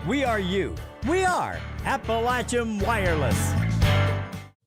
We are you. We are Appalachian Wireless.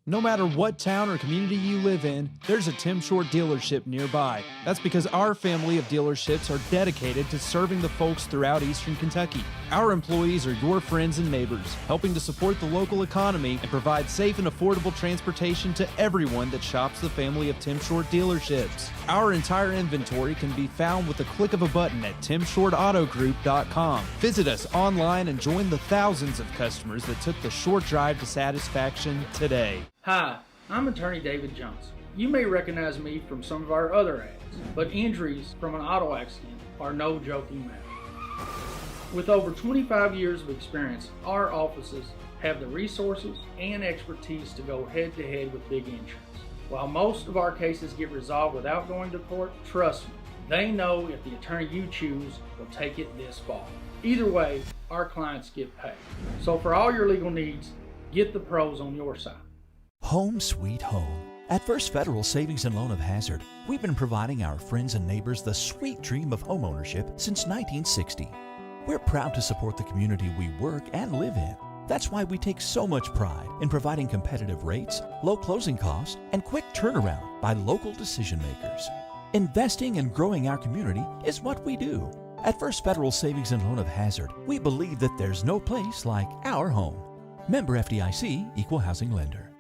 No matter what town or community you live in, there's a Tim Short dealership nearby. That's because our family of dealerships are dedicated to serving the folks throughout Eastern Kentucky. Our employees are your friends and neighbors, helping to support the local economy and provide safe and affordable transportation to everyone that shops the family of Tim Short dealerships. Our entire inventory can be found with the click of a button at timshortautogroup.com. Visit us online and join the thousands of customers that took the short drive to satisfaction today. Hi, I'm attorney David Johnson. You may recognize me from some of our other ads, but injuries from an auto accident are no joking matter. With over 25 years of experience, our offices have the resources and expertise to go head-to-head with big insurance. While most of our cases get resolved without going to court, trust me, they know if the attorney you choose will take it this far. Either way, our clients get paid. So for all your legal needs, get the pros on your side. Home sweet home. At First Federal Savings and Loan of Hazard, we've been providing our friends and neighbors the sweet dream of homeownership since 1960. We're proud to support the community we work and live in. That's why we take so much pride in providing competitive rates, low closing costs, and quick turnaround by local decision makers. Investing and growing our community is what we do. At First Federal Savings and Loan of Hazard, we believe that there's no place like our home. Member FDIC, Equal Housing Lender.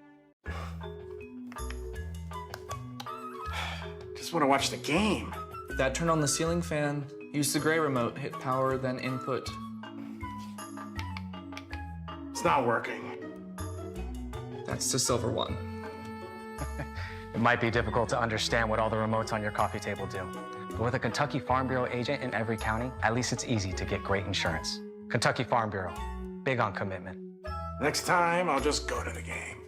Just want to watch the game. Dad, turn on the ceiling fan. Use the gray remote. Hit power, then input. It's not working. That's the silver one. It might be difficult to understand what all the remotes on your coffee table do. But with a Kentucky Farm Bureau agent in every county, at least it's easy to get great insurance. Kentucky Farm Bureau, big on commitment. Next time, I'll just go to the game.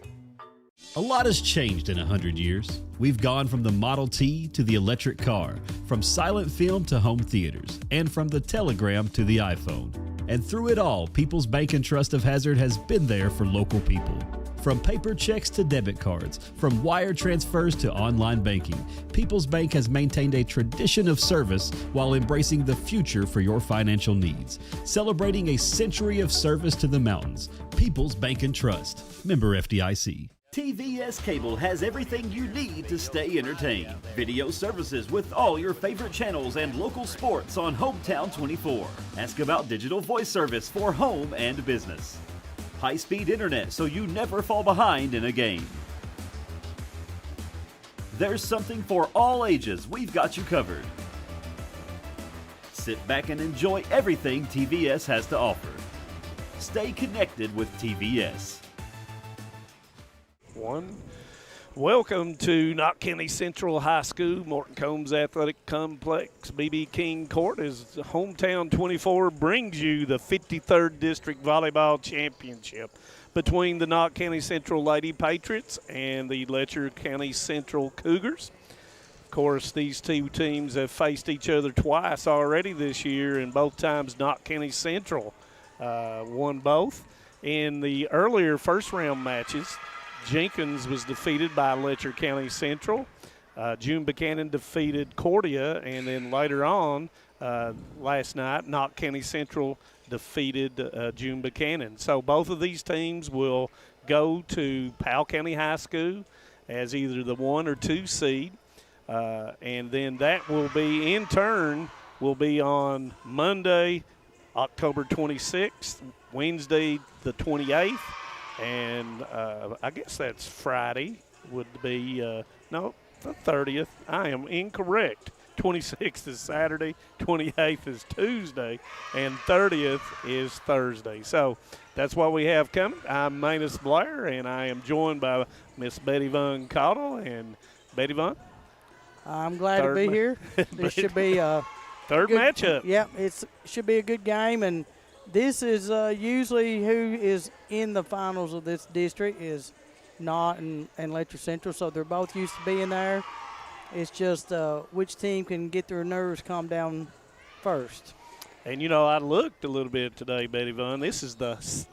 A lot has changed in 100 years. We've gone from the Model T to the electric car, from silent film to home theaters, and from the telegram to the iPhone. And through it all, People's Bank and Trust of Hazard has been there for local people. From paper checks to debit cards, from wire transfers to online banking, People's Bank has maintained a tradition of service while embracing the future for your financial needs. Celebrating a century of service to the mountains. People's Bank and Trust. Member FDIC. TVS Cable has everything you need to stay entertained. Video services with all your favorite channels and local sports on Hometown 24. Ask about digital voice service for home and business. High-speed internet so you never fall behind in a game. There's something for all ages. We've got you covered. Sit back and enjoy everything TVS has to offer. Stay connected with TVS. Welcome to Knott County Central High School, Morton Combs Athletic Complex. B.B. King Court as Hometown 24 brings you the 53rd District Volleyball Championship between the Knott County Central Lady Patriots and the Letcher County Central Cougars. Of course, these two teams have faced each other twice already this year, and both times Knott County Central won both. In the earlier first-round matches, Jenkins was defeated by Letcher County Central. June Buchanan defeated Cordia, and then later on last night, Knott County Central defeated June Buchanan. So both of these teams will go to Powell County High School as either the 1 or 2 seed, and then that will be, in turn, will be on Monday, October 26th, Wednesday the 28th, and I guess that's Friday would be, no, the 30th. I am incorrect. 26th is Saturday, 28th is Tuesday, and 30th is Thursday. So that's what we have coming. I'm Manus Blair, and I am joined by Miss Betty Von Cottle. And Betty Von? I'm glad to be here. This should be a third good matchup. Yeah, it should be a good game, and this is usually who is in the finals of this district is Knott and Letcher Central, so they're both used to being there. It's just which team can get their nerves calmed down first. And, you know, I looked a little bit today, Betty Von. This is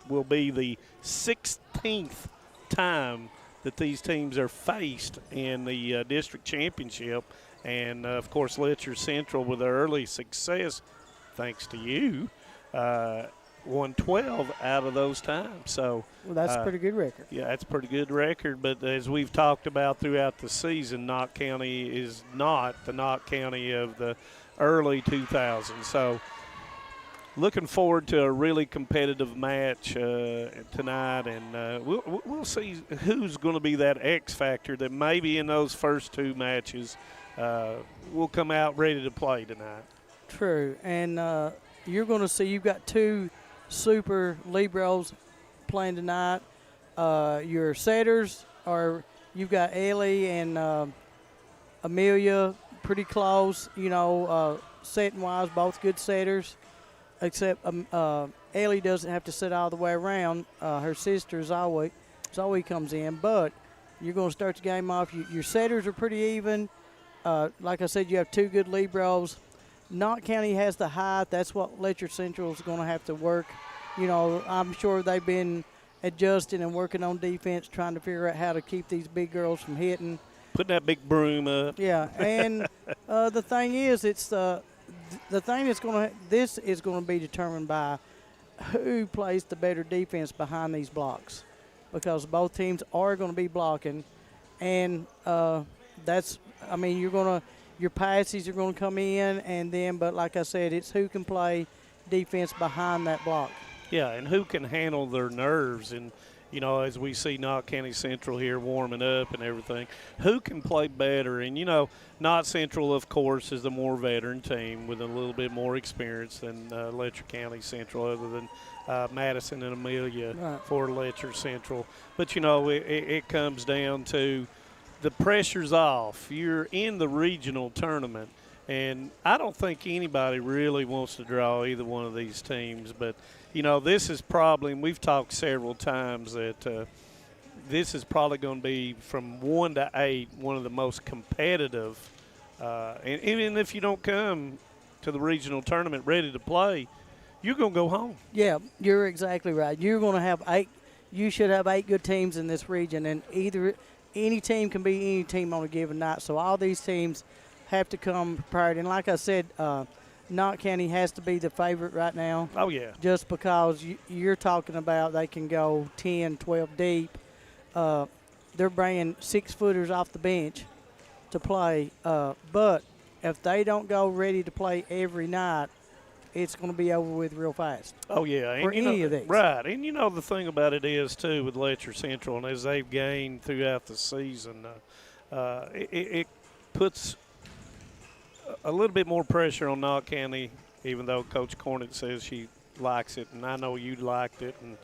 will be the 16th time that these teams are faced in the district championship. And, of course, Letcher Central with their early success, thanks to you, won 12 out of those times. So Well, that's a pretty good record. Yeah, that's a pretty good record. But as we've talked about throughout the season, Knott County is not the Knott County of the early 2000s. So looking forward to a really competitive match tonight, and we'll see who's going to be that X factor that maybe in those first two matches will come out ready to play tonight. True, and you're going to see you've got two super Libros playing tonight. Your setters are, you've got Ellie and Amelia pretty close, setting-wise, both good setters. Except Ellie doesn't have to sit all the way around. Her sister Zoe comes in, but you're going to start the game off. Your setters are pretty even. Like I said, you have two good Libros. Knott County has the height. That's what Letcher Central is going to have to work. I'm sure they've been adjusting and working on defense, trying to figure out how to keep these big girls from hitting. Putting that big broom up. Yeah, and the thing is, it's the thing this is going to be determined by who plays the better defense behind these blocks, because both teams are going to be blocking, and your passes are going to come in, but like I said, it's who can play defense behind that block. Yeah, and who can handle their nerves, and as we see Knott County Central here warming up and everything, who can play better? And, Knott Central, of course, is the more veteran team with a little bit more experience than Letcher County Central, other than Madison and Amelia for Letcher Central. But, it comes down to the pressure's off. You're in the regional tournament, and I don't think anybody really wants to draw either one of these teams, but this is probably, and we've talked several times that this is probably going to be from 1 to 8 one of the most competitive. And even if you don't come to the regional tournament ready to play, you're going to go home. Yeah, you're exactly right. You're going to have 8. You should have 8 good teams in this region, and any team can beat any team on a given night. So all these teams have to come prepared. And like I said, Knott County has to be the favorite right now. Oh, yeah. Just because you're talking about they can go 10, 12 deep. They're bringing 6-footers off the bench to play. But if they don't go ready to play every night, it's going to be over with real fast. Oh, yeah. For any of these. Right. And, the thing about it is, too, with Letcher Central, and as they've gained throughout the season, it puts a little bit more pressure on Knott County, even though Coach Cornett says she likes it, and I know you liked it, and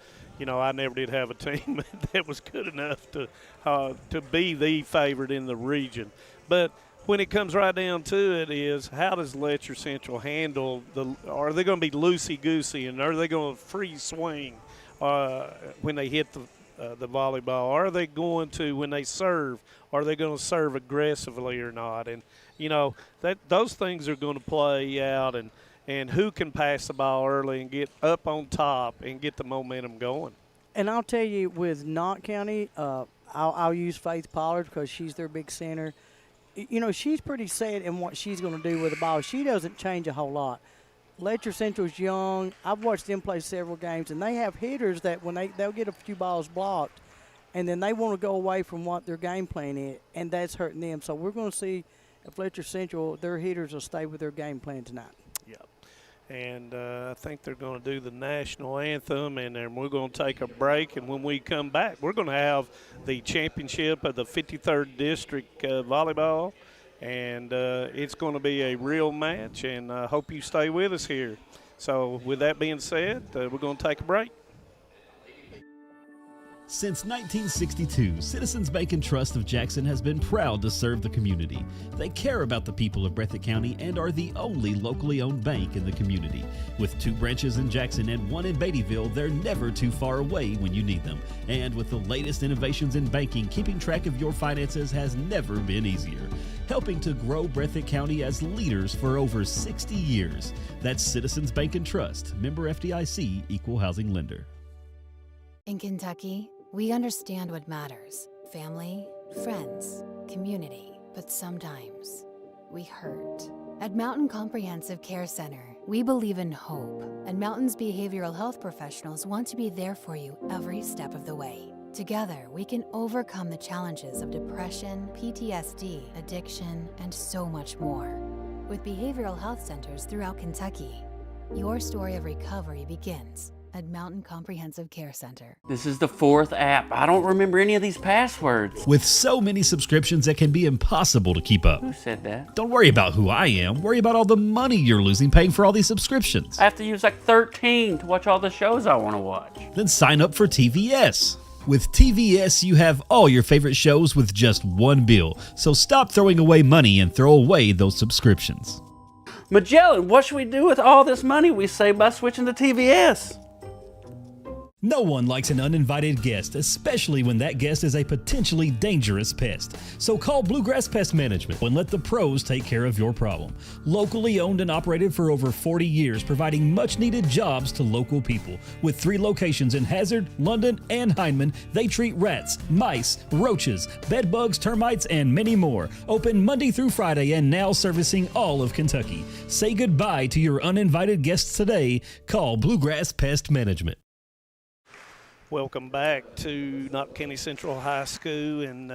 I never did have a team that was good enough to be the favorite in the region. But when it comes right down to it, is how does Letcher Central handle are they going to be loosey-goosey, and are they going to free swing when they hit the volleyball? Are they going to, when they serve, are they going to serve aggressively or not? And those things are going to play out, and who can pass the ball early and get up on top and get the momentum going. And I'll tell you, with Knott County, I'll use Faith Pollard because she's their big center. She's pretty set in what she's going to do with the ball. She doesn't change a whole lot. Letcher Central's young. I've watched them play several games, and they have hitters that when they'll get a few balls blocked, and then they want to go away from what their game plan is, and that's hurting them. So we're going to see if Letcher Central, their hitters will stay with their game plan tonight. Yep. And I think they're going to do the national anthem, and then we're going to take a break. And when we come back, we're going to have the championship of the 53rd District Volleyball. And it's going to be a real match, and I hope you stay with us here. So with that being said, we're going to take a break. Since 1962, Citizens Bank and Trust of Jackson has been proud to serve the community. They care about the people of Breathitt County and are the only locally owned bank in the community. With 2 branches in Jackson and 1 in Beattyville, they're never too far away when you need them. And with the latest innovations in banking, keeping track of your finances has never been easier. Helping to grow Breathitt County as leaders for over 60 years. That's Citizens Bank and Trust, member FDIC, equal housing lender. In Kentucky, we understand what matters: family, friends, community. But sometimes we hurt. At Mountain Comprehensive Care Center, We believe in hope, and Mountain's behavioral health professionals want to be there for you every step of the way. Together, we can overcome the challenges of depression, PTSD, addiction, and so much more. With behavioral health centers throughout Kentucky, your story of recovery begins at Mountain Comprehensive Care Center. This is the 4th app. I don't remember any of these passwords. With so many subscriptions, it can be impossible to keep up. Who said that? Don't worry about who I am. Worry about all the money you're losing paying for all these subscriptions. I have to use like 13 to watch all the shows I want to watch. Then sign up for TVS. With TVS, you have all your favorite shows with just one bill. So stop throwing away money and throw away those subscriptions. Magellan, what should we do with all this money we save by switching to TVS? No one likes an uninvited guest, especially when that guest is a potentially dangerous pest. So call Bluegrass Pest Management and let the pros take care of your problem. Locally owned and operated for over 40 years, providing much-needed jobs to local people. With 3 locations in Hazard, London, and Hindman, they treat rats, mice, roaches, bedbugs, termites, and many more. Open Monday through Friday and now servicing all of Kentucky. Say goodbye to your uninvited guests today. Call Bluegrass Pest Management. Welcome back to Knott County Central High School, and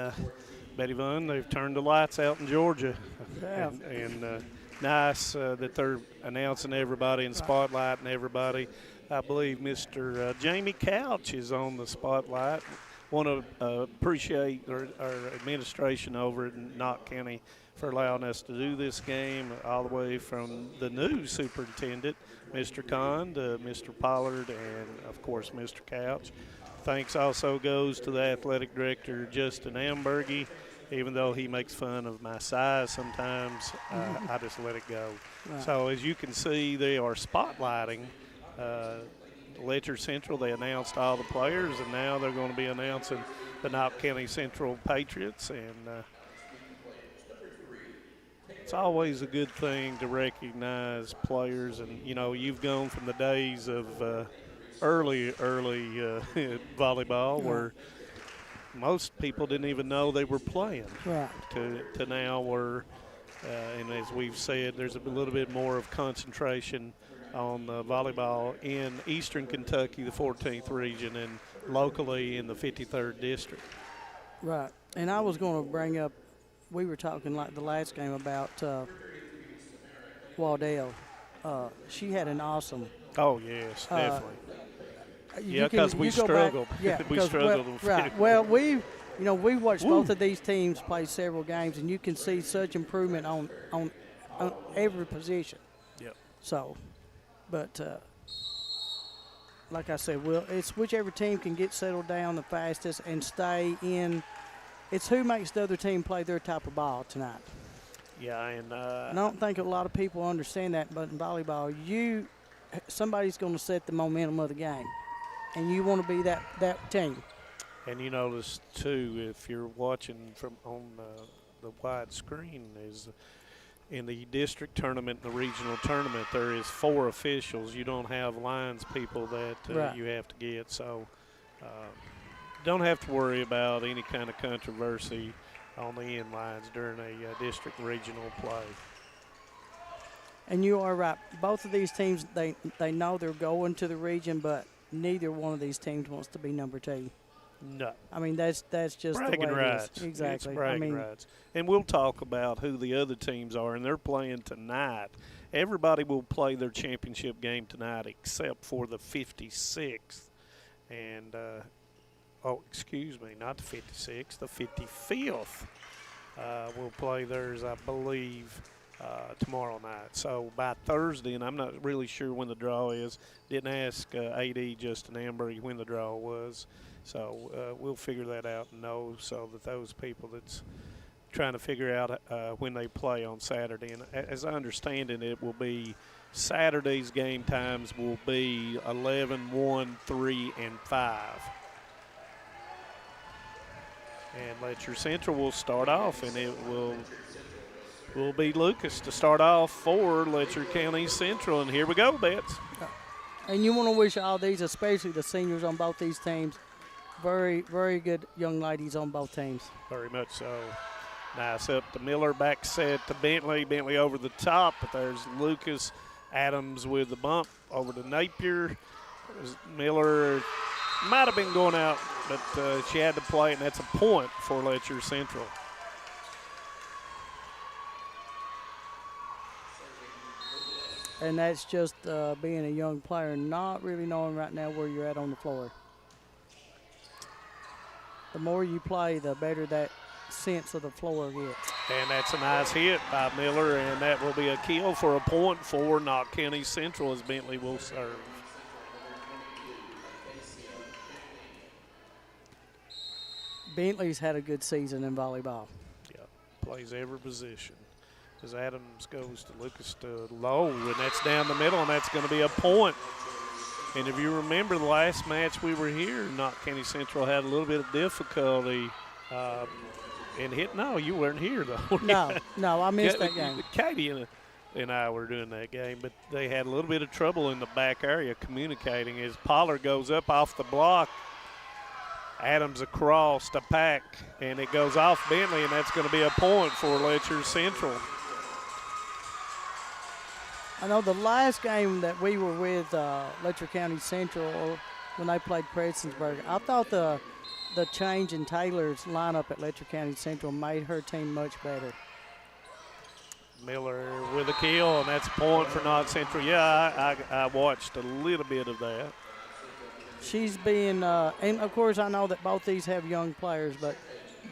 Betty Vaughn, they've turned the lights out in Georgia. Yeah. And nice that they're announcing everybody and spotlighting everybody. I believe Mr. Jamie Couch is on the spotlight. Want to appreciate our administration over at Knott County for allowing us to do this game, all the way from the new superintendent, Mr. Kahn, to Mr. Pollard, and, of course, Mr. Couch. Thanks also goes to the athletic director, Justin Ambergy. Even though he makes fun of my size sometimes, I just let it go. Right. So, as you can see, they are spotlighting Letcher Central. They announced all the players, and now they're going to be announcing the Knott County Central Patriots. And it's always a good thing to recognize players. And, you know, you've gone from the days of early volleyball where most people didn't even know they were playing, right, to now where, and as we've said, there's a little bit more of concentration on volleyball in Eastern Kentucky, the 14th region, and locally in the 53rd district. Right. And I was going to bring up, we were talking like the last game about Waddell. She had an awesome. Oh, yes, definitely. Yeah, because we struggled. Yeah, we struggled. Right. Well, we watched both of these teams play several games, and you can see such improvement on every position. Yep. So, but like I said, it's whichever team can get settled down the fastest and stay in. It's who makes the other team play their type of ball tonight. Yeah, and I don't think a lot of people understand that, but in volleyball, somebody's going to set the momentum of the game, and you want to be that team. And you notice too, if you're watching from on the wide screen, is in the district tournament and the regional tournament, there is 4 officials. You don't have lines people that right. You have to get, so don't have to worry about any kind of controversy on the end lines during a district regional play. And you are right. Both of these teams, they know they're going to the region, but neither one of these teams wants to be number 2. No. I mean, that's just bragging the way rights. it is. Exactly. It's bragging rights. And we'll talk about who the other teams are, and they're playing tonight. Everybody will play their championship game tonight except for the 56th. And, excuse me, not the 56th, the 55th will play theirs, I believe, tomorrow night. So by Thursday, and I'm not really sure when the draw is, didn't ask AD Justin Amberg when the draw was. So we'll figure that out and know, so that those people that's trying to figure out when they play on Saturday. And as I understand it, will be Saturday's game times will be 11, 1, 3, and 5. And Letcher Central will start off, and it will be Lucas to start off for Letcher County Central. And here we go, Bets. And you want to wish all these, especially the seniors on both these teams, very, very good young ladies on both teams. Very much so. Nice up to Miller, back set to Bentley. Bentley over the top, but there's Lucas Adams with the bump over to Napier. Miller might have been going out, but she had to play it, and that's a point for Letcher Central. And that's just being a young player, not really knowing right now where you're at on the floor. The more you play, the better that sense of the floor gets. And that's a nice hit by Miller, and that will be a kill for a point for Knott County Central as Bentley will serve. Bentley's had a good season in volleyball. Yeah, plays every position. As Adams goes to Lucas to Lowe, and that's down the middle, and that's going to be a point. And if you remember the last match we were here, Knott County Central had a little bit of difficulty in hit. No, you weren't here, though. No, I missed that game. Katie and I were doing that game, but they had a little bit of trouble in the back area communicating as Pollard goes up off the block. Adams across to Pack, and it goes off Bentley, and that's going to be a point for Letcher Central. I know the last game that we were with Letcher County Central when they played Prestonsburg, I thought the change in Taylor's lineup at Letcher County Central made her team much better. Miller with a kill, and that's a point for Knott Central. Yeah, I watched a little bit of that. She's being, and of course I know that both these have young players, but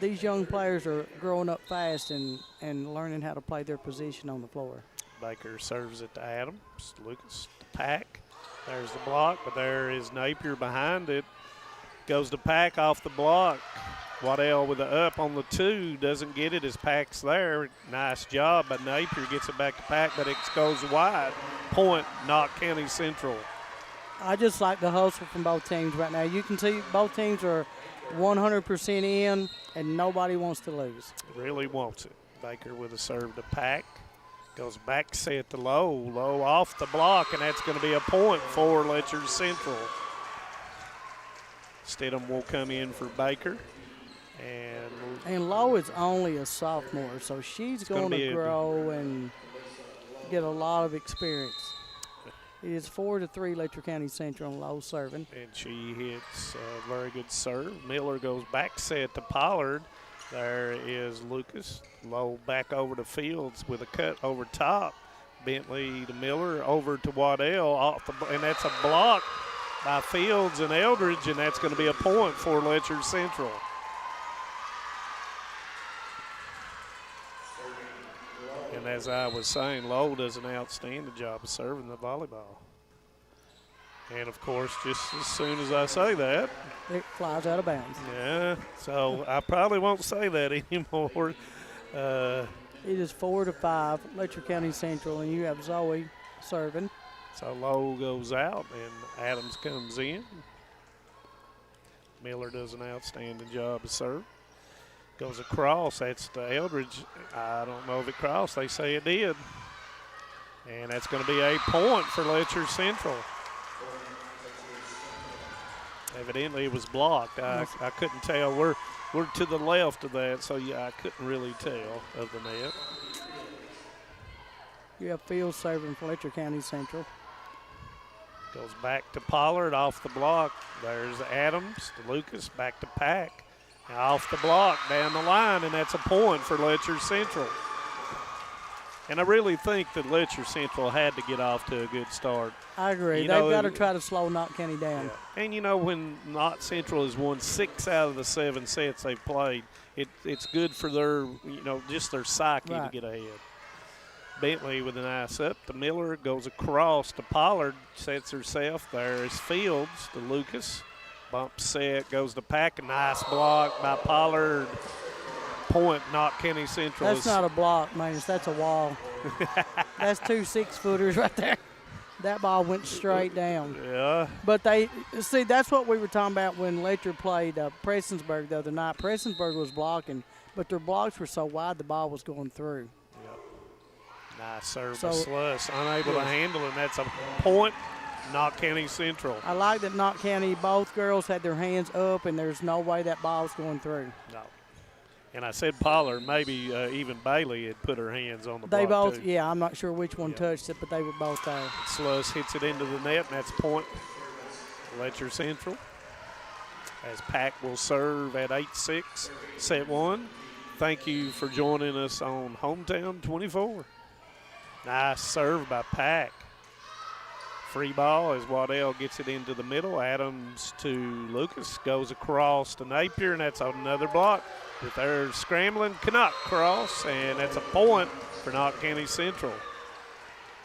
these young players are growing up fast and learning how to play their position on the floor. Baker serves it to Adams. Lucas to Pack. There's the block, but there is Napier behind it. Goes to Pack off the block. Waddell with the up on the 2. Doesn't get it as Pack's there. Nice job, but Napier gets it back to Pack, but it goes wide. Point, Knott County Central. I just like the hustle from both teams right now. You can see both teams are 100% in, and nobody wants to lose. Really wants it. Baker with a serve to Pack. Goes back set to Lowe. Lowe off the block, and that's going to be a point for Letcher Central. Stidham will come in for Baker. And Lowe is only a sophomore, so she's going to grow and get a lot of experience. It is 4-3 Letcher County Central and Lowe serving. And she hits a very good serve. Miller goes back set to Pollard. There is Lucas. Lowe back over to Fields with a cut over top. Bentley to Miller, over to Waddell, and that's a block by Fields and Eldridge, and that's going to be a point for Letcher Central. And as I was saying, Lowe does an outstanding job of serving the volleyball. And, of course, just as soon as I say that, it flies out of bounds. Yeah, so I probably won't say that anymore. It is 4-5, Letcher County Central, and you have Zoe serving. So Lowe goes out, and Adams comes in. Miller does an outstanding job of serve. Goes across, that's to Eldridge. I don't know if it crossed, they say it did. And that's going to be a point for Letcher Central. Evidently it was blocked. I couldn't tell. We're to the left of that, so yeah, I couldn't really tell of the net. You have Fields serving for Letcher County Central. Goes back to Pollard off the block. There's Adams to Lucas, back to Pack. Now off the block, down the line, and that's a point for Letcher Central. And I really think that Letcher Central had to get off to a good start. I agree. They've got to try to slow Knott County down. Yeah. And, you know, when Knott Central has won 6 out of the 7 sets they've played, it's good for their, you know, just their psyche to get ahead. Bentley with a nice up to Miller, goes across to Pollard, sets herself. There's Fields to Lucas. Bump set, goes to Pack. A nice block by Pollard. Point, Knott County Central. That's not a block, man. That's a wall. That's 2 6-footers right there. That ball went straight down. Yeah. But see, that's what we were talking about when Letcher played Prestonsburg the other night. Prestonsburg was blocking, but their blocks were so wide the ball was going through. Yep. Nice serve by Sluss. Unable to handle it, and that's a point, Knott County Central. I like that Knott County, both girls had their hands up, and there's no way that ball was going through. No. And I said Pollard, maybe even Bailey had put her hands on the They block both, too. yeah, I'm not sure which one touched it, but they were both there. Sluss hits it into the net, and that's a point. Letcher Central. As Pack will serve at 8-6, set one. Thank you for joining us on Hometown 24. Nice serve by Pack. Free ball as Waddell gets it into the middle. Adams to Lucas, goes across to Napier, and that's another block. But they're scrambling, cannot cross, and that's a point for Knott County Central.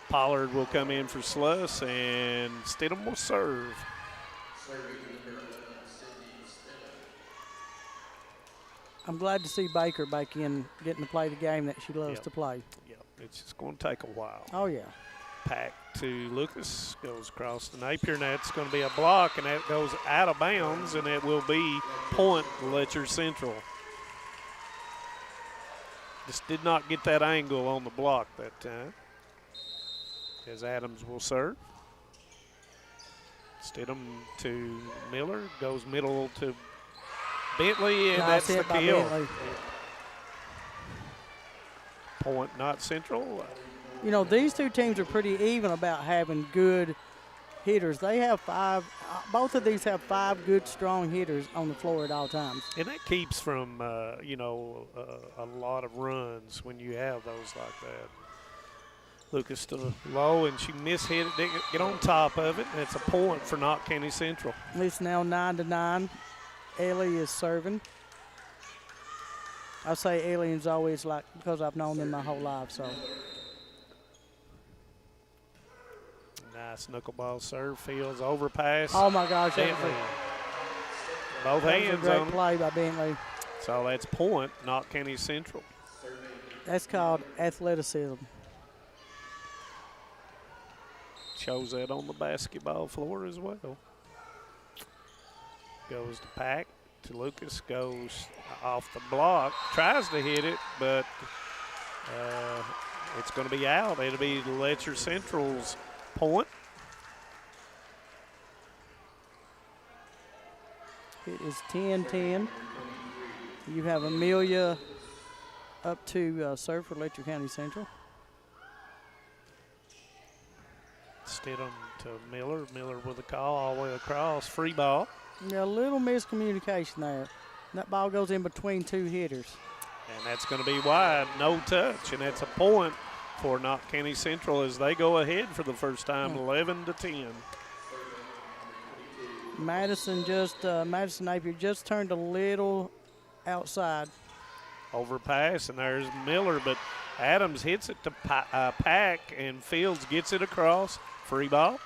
Pollard will come in for Sluss, and Stidham will serve. I'm glad to see Baker back in, getting to play the game that she loves to play. Yep, it's just going to take a while. Oh, yeah. Pack to Lucas, goes across to Napier, and that's going to be a block, and that goes out of bounds, and it will be point Letcher Central. Just did not get that angle on the block that time. As Adams will serve. Stidham to Miller, goes middle to Bentley, and Nice that's the hit by kill. Bentley. Point Knott Central. You know, these two teams are pretty even about having good hitters. They have five, both of these have 5 good, strong hitters on the floor at all times. And that keeps from, a lot of runs when you have those like that. Lucas to low, and she mishit it, didn't get on top of it, and it's a point for Knott County Central. It's now 9-9. Ellie is serving. I say aliens always like, because I've known them my whole life, so. Nice knuckleball serve, Fields overpass. Oh my gosh, that Bentley. was Both hands a great on it. play by Bentley. So that's point, Knott County Central. That's called athleticism. Shows that on the basketball floor as well. Goes to Pack, to Lucas, goes off the block, tries to hit it, but it's going to be out. It'll be Letcher Central's point. It is 10-10. You have Amelia up to serve for Letcher County Central. Stidham to Miller. Miller with a call all the way across. Free ball. Yeah, a little miscommunication there. That ball goes in between 2 hitters. And that's going to be wide. No touch. And that's a point for Knott County Central as they go ahead for the first time, 11-10. Madison Napier just turned a little outside. Overpass, and there's Miller, but Adams hits it to Pack, and Fields gets it across. Free ball.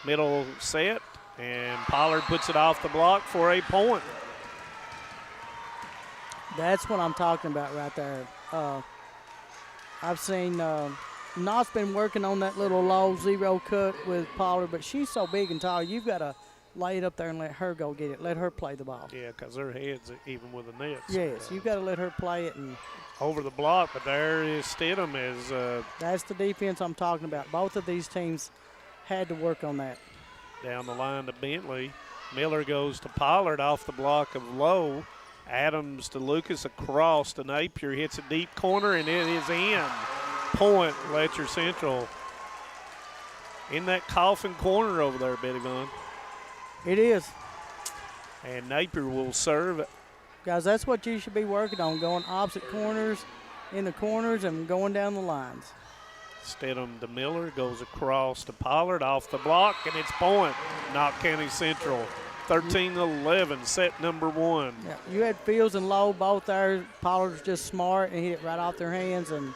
Middle set, and Pollard puts it off the block for a point. That's what I'm talking about right there. I've seen Knott's been working on that little low zero cut with Pollard, but she's so big and tall, you've got to lay it up there and let her go get it. Let her play the ball. Yeah, because her head's even with the nets. Yes, you've got to let her play it. And over the block, but there is Stidham. That's the defense I'm talking about. Both of these teams had to work on that. Down the line to Bentley. Miller goes to Pollard off the block of Lowe. Adams to Lucas across to Napier. Hits a deep corner, and it is in. Point, Letcher Central. In that coffin corner over there, Betty Vaughn. It is. And Napier will serve. Guys, that's what you should be working on, going opposite corners, in the corners, and going down the lines. Stidham to Miller, goes across to Pollard, off the block, and it's point. Knott County Central, 13-11, set number 1. Yeah, you had Fields and Lowe both there. Pollard's just smart and hit it right off their hands. And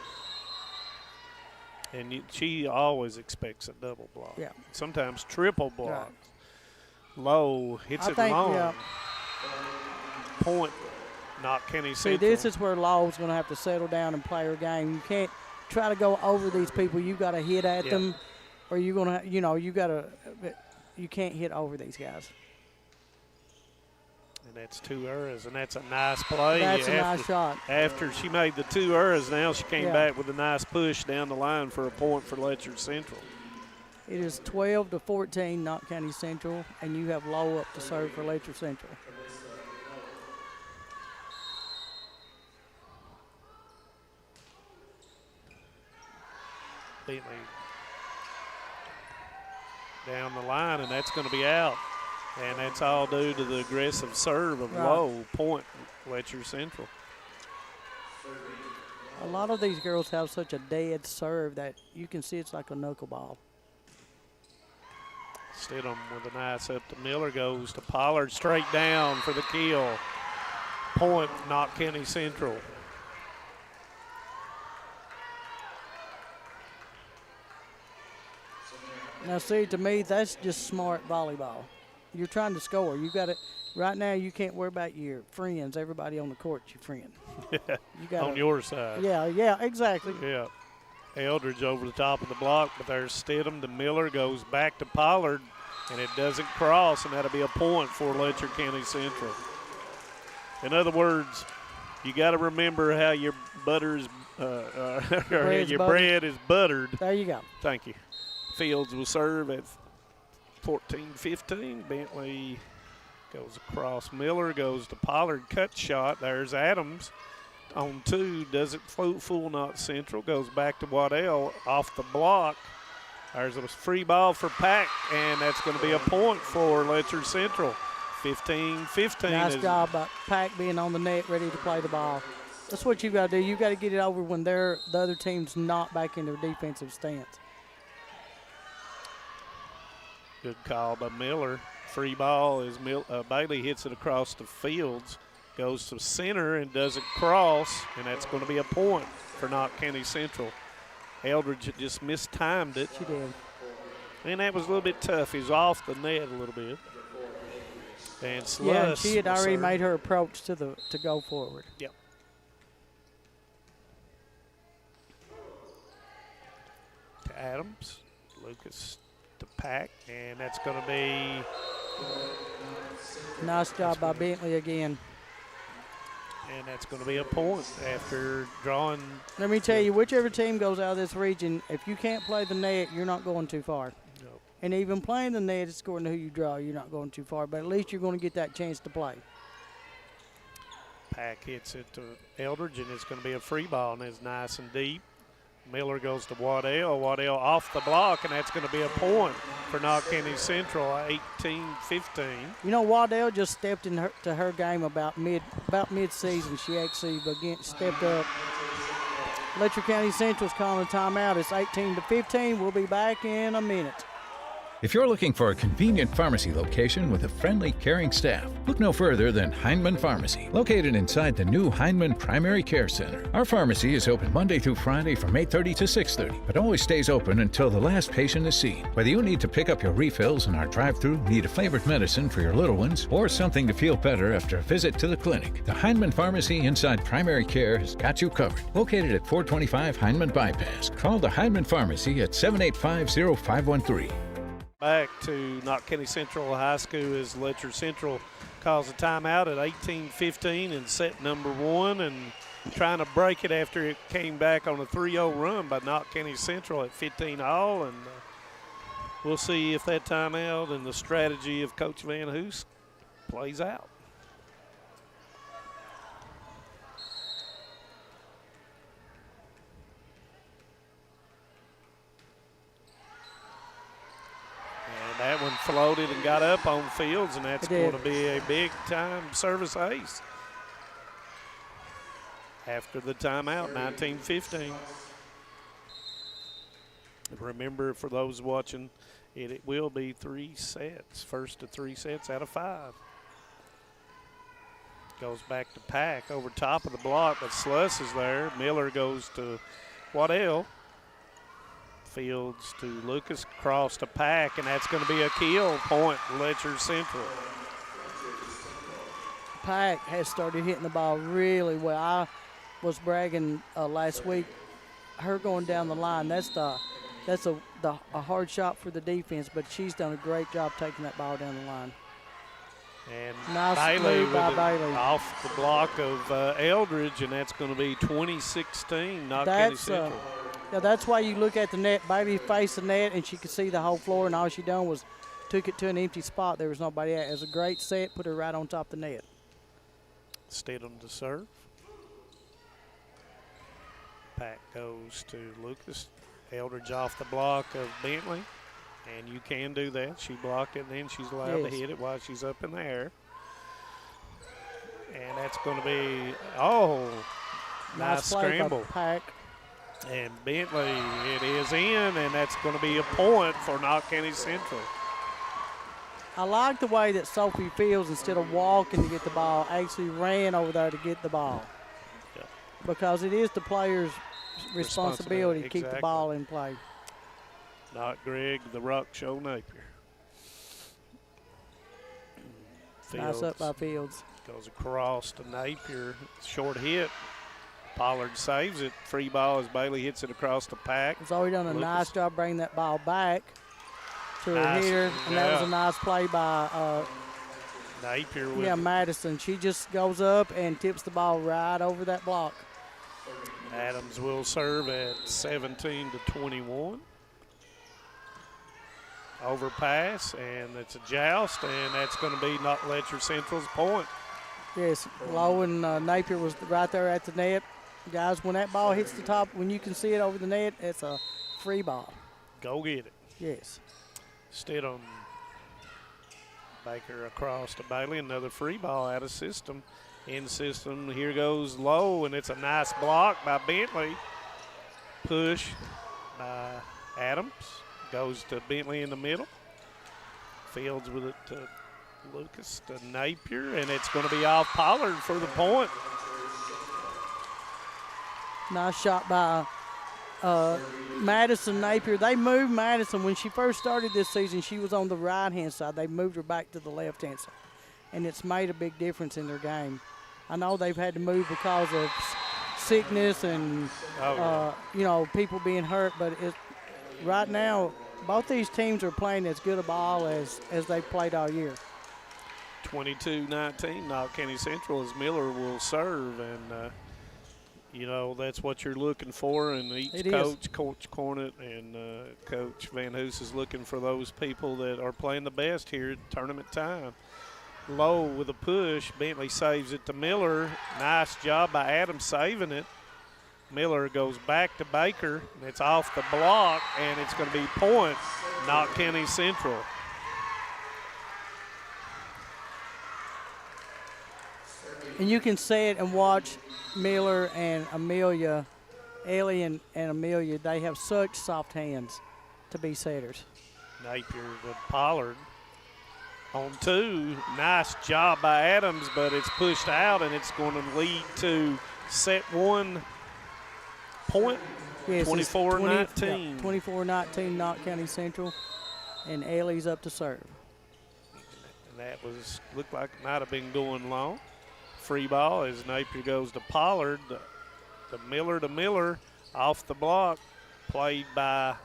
she always expects a double block. Yeah. Sometimes triple block. Right. Lowe hits it long. Yeah. Point, Knott County See, Central. this is where Lowe's going to have to settle down and play her game. You can't try to go over these people. You got to hit at them, or you're going to, you can't hit over these guys. And that's 2 errors, and that's a nice play. That's a nice shot. After she made the 2 errors, now she came back with a nice push down the line for a point for Letcher Central. It is 12-14, Knott County Central, and you have Lowe up to serve for Letcher Central. Bentley down the line, and that's going to be out. And that's all due to the aggressive serve of Low. Point, Letcher Central. A lot of these girls have such a dead serve that you can see it's like a knuckleball. Stidham with a nice up to Miller, goes to Pollard, straight down for the kill. Point, Knott County Central. Now, see, to me, that's just smart volleyball. You're trying to score. You got it right now. You can't worry about your friends. Everybody on the court's your friend. You gotta, on your side. Yeah, exactly. Yeah. Eldridge over the top of the block, but there's Stidham. The Miller goes back to Pollard, and it doesn't cross, and that'll be a point for Letcher County Central. In other words, you got to remember how your butter is, bread is buttered. There you go. Thank you. Fields will serve at 14-15. Bentley goes across. Miller goes to Pollard. Cut shot. There's Adams on 2. Doesn't fool Knott Central. Goes back to Waddell off the block. There's a free ball for Pack, and that's going to be a point for Letcher Central. 15-15. Nice job by Pack being on the net, ready to play the ball. That's what you got to do. You got to get it over when the other team's not back in their defensive stance. Good call by Miller. Free ball is Bailey hits it across the Fields, goes to center and doesn't cross, and that's going to be a point for Knott County Central. Eldridge just mistimed it. She did. And that was a little bit tough. He was off the net a little bit. And Sluss. Yeah, and she had already made her approach to go forward. Yep. To Adams, Lucas to Pack, and that's going to be. Nice job by Bentley again. And that's going to be a point after drawing. Let me tell you, whichever team goes out of this region, if you can't play the net, you're not going too far. No. And even playing the net, it's according to who you draw, you're not going too far. But at least you're going to get that chance to play. Pack hits it to Eldridge, and it's going to be a free ball, and it's nice and deep. Miller goes to Waddell. Waddell off the block, and that's going to be a point for Knott County Central, 18-15. You know, Waddell just stepped into her game about mid-season. She actually stepped up. Letcher County Central's calling a timeout. It's 18-15. We'll be back in a minute. If you're looking for a convenient pharmacy location with a friendly, caring staff, look no further than Hindman Pharmacy, located inside the new Hindman Primary Care Center. Our pharmacy is open Monday through Friday from 8:30 to 6:30, but always stays open until the last patient is seen. Whether you need to pick up your refills in our drive-thru, need a favorite medicine for your little ones, or something to feel better after a visit to the clinic, the Hindman Pharmacy inside Primary Care has got you covered. Located at 425 Hindman Bypass. Call the Hindman Pharmacy at 785-0513. Back to Knott County Central High School as Letcher Central calls a timeout at 18-15 in set number 1, and trying to break it after it came back on a 3-0 run by Knott County Central at 15-all. And we'll see if that timeout and the strategy of Coach Van Hoos plays out. That one floated and got up on Fields, and that's going to be a big-time service ace. After the timeout, 19-15. Remember, for those watching, it will be 3 sets, first to 3 sets out of 5. Goes back to Pack over top of the block, but Sluss is there. Miller goes to Waddell. Fields to Lucas, cross to Pack, and that's going to be a kill point, Letcher Central. Pack has started hitting the ball really well. I was bragging last week, her going down the line. That's a hard shot for the defense, but she's done a great job taking that ball down the line. And nice move by Bailey. Off the block of Eldridge, and that's going to be 20-16, Knott County Central. Yeah, that's why you look at the net. Bailey faced the net, and she could see the whole floor, and all she done was took it to an empty spot. There was nobody at. It was a great set, put her right on top of the net. Stidham to serve. Pack goes to Lucas. Eldridge off the block of Bentley, and you can do that. She blocked it, and then she's allowed to hit it while she's up in the air. And that's going to be, nice scramble. Pack. And Bentley, it is in, and that's going to be a point for Knott County Central. I like the way that Sophie Fields, instead of walking to get the ball, actually ran over there to get the ball. Yep. Because it is the player's responsibility to keep the ball in play. Not Greg, the Rock Show Napier. Nice up by Fields. Goes across to Napier. Short hit. Pollard saves it. Free ball as Bailey hits it across the pack. Zoe done a nice job bringing that ball back to her hitter, and that was a nice play by Napier. With Madison. She just goes up and tips the ball right over that block. Adams will serve at 17-21. Overpass, and it's a joust, and that's going to be not Letcher Central's point. Yes, Lowe and Napier was right there at the net. Guys, when that ball hits the top, when you can see it over the net, it's a free ball. Go get it. Yes. Stidham. Baker across to Bailey. Another free ball out of system. In system, here goes Lowe, and it's a nice block by Bentley. Push by Adams. Goes to Bentley in the middle. Fields with it to Lucas to Napier, and it's going to be off Pollard for the point. Nice shot by Madison Napier. They moved Madison. When she first started this season, she was on the right-hand side. They moved her back to the left-hand side, and it's made a big difference in their game. I know they've had to move because of sickness and, people being hurt, but right now, both these teams are playing as good a ball as they've played all year. 22-19, Knott County Central as Miller will serve, and that's what you're looking for. And each coach, Coach Cornett and Coach Van Hoos is looking for those people that are playing the best here at tournament time. Lowe with a push. Bentley saves it to Miller. Nice job by Adams saving it. Miller goes back to Baker, and it's off the block, and it's going to be point, Knott County Central. And you can see it and watch Miller and Amelia, Ellie and Amelia. They have such soft hands to be setters. Napier with Pollard on two. Nice job by Adams, but it's pushed out, and it's going to lead to set one point, yes, 24-19. 24-19 Knott County Central, and Ellie's up to serve. And that looked like it might have been going long. Free ball as Napier goes to Pollard, to Miller, off the block, played by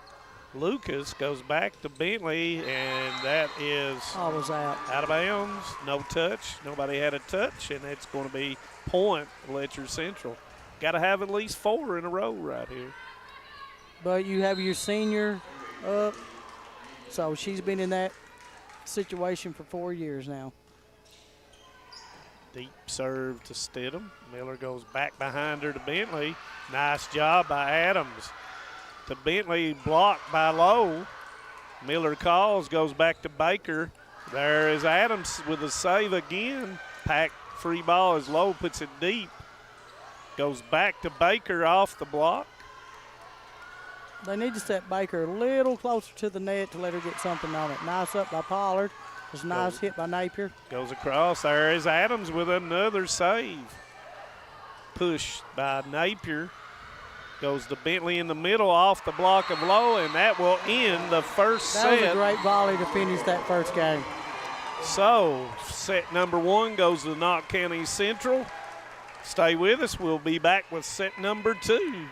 Lucas, goes back to Bentley, and that is was out of bounds. No touch. Nobody had a touch, and it's going to be point, Letcher Central. Got to have at least 4 in a row right here. But you have your senior up, so she's been in that situation for 4 years now. Deep serve to Stidham. Miller goes back behind her to Bentley. Nice job by Adams. To Bentley, blocked by Lowe. Miller calls, goes back to Baker. There is Adams with a save again. Pack free ball as Lowe puts it deep. Goes back to Baker off the block. They need to set Baker a little closer to the net to let her get something on it. Nice up by Pollard. It's a nice hit by Napier. Goes across. There is Adams with another save. Push by Napier. Goes to Bentley in the middle off the block of Lowe, and that will end the first set. That was a great volley to finish that first game. So, set number 1 goes to Knott County Central. Stay with us. We'll be back with set number 2.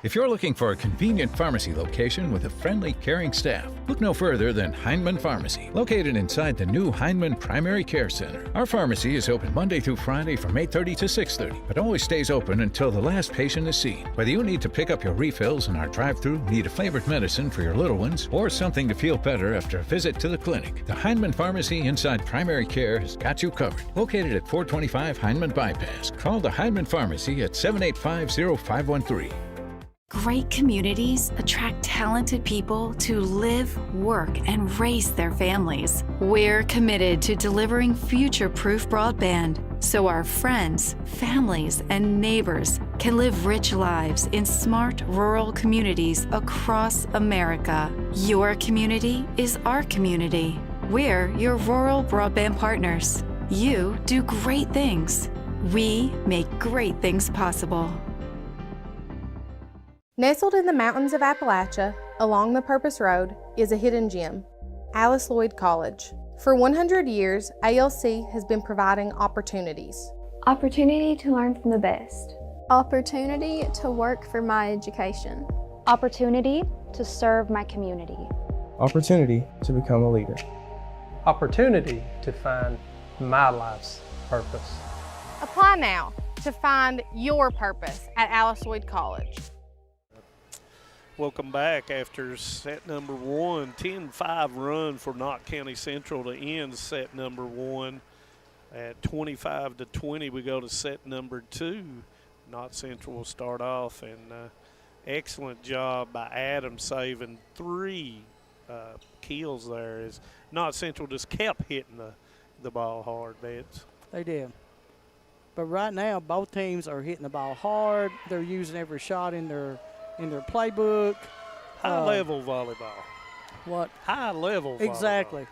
If you're looking for a convenient pharmacy location with a friendly, caring staff, look no further than Heinemann Pharmacy, located inside the new Heinemann Primary Care Center. Our pharmacy is open Monday through Friday from 8:30 to 6:30, but always stays open until the last patient is seen. Whether you need to pick up your refills in our drive-thru, need a favorite medicine for your little ones, or something to feel better after a visit to the clinic, the Heinemann Pharmacy inside Primary Care has got you covered. Located at 425 Heinemann Bypass. Call the Heinemann Pharmacy at 785-0513. Great communities attract talented people to live, work, and raise their families. We're committed to delivering future-proof broadband so our friends, families, and neighbors can live rich lives in smart rural communities across America. Your community is our community. We're your rural broadband partners. You do great things. We make great things possible. Nestled in the mountains of Appalachia, along the Purpose Road, is a hidden gem, Alice Lloyd College. For 100 years, ALC has been providing opportunities. Opportunity to learn from the best. Opportunity to work for my education. Opportunity to serve my community. Opportunity to become a leader. Opportunity to find my life's purpose. Apply now to find your purpose at Alice Lloyd College. Welcome back after set number 1, 10-5 run for Knott County Central to end set number 1. At 25-20, we go to set number 2. Knott Central will start off, and excellent job by Adam saving 3 kills there as Knott Central just kept hitting the ball hard, Vance. They did. But right now, both teams are hitting the ball hard. They're using every shot in their playbook. High-level volleyball. What? High-level volleyball. Exactly.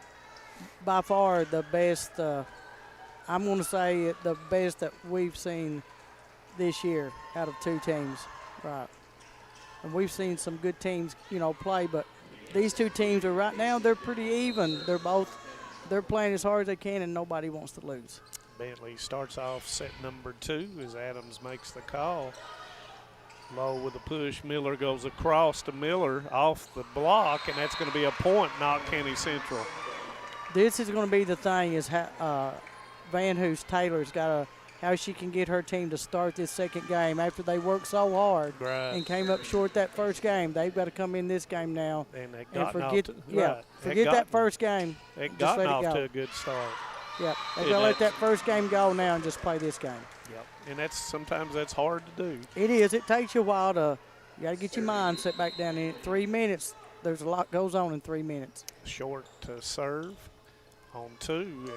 By far the best, I'm going to say the best that we've seen this year out of 2 teams. Right. And we've seen some good teams, play, but these 2 teams are right now, they're pretty even. They're playing as hard as they can, and nobody wants to lose. Bentley starts off set number 2 as Adams makes the call. Low with a push. Miller goes across to Miller off the block, and that's going to be a point, Knott County Central. This is going to be the thing is Van Hoos Taylor's got how she can get her team to start this second game after they worked so hard and came up short that first game. They've got to come in this game now and forget that first game. They got off to a good start. Yep, they've got to let that first game go now and just play this game. Yep, and sometimes that's hard to do. It is. It takes you a while you got to get your mind set back down in it. 3 minutes, there's a lot goes on in 3 minutes. Short to serve on 2, and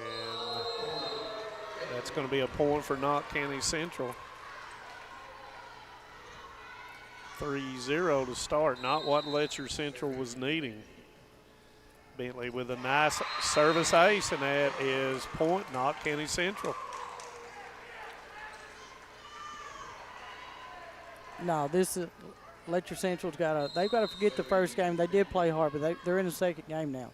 that's going to be a point for Knott County Central. 3-0 to start, not what Letcher Central was needing. Bentley with a nice service ace, and that is point Knott County Central. No, this is Letcher Central's they've got to forget the first game. They did play hard, but they're in the second game now.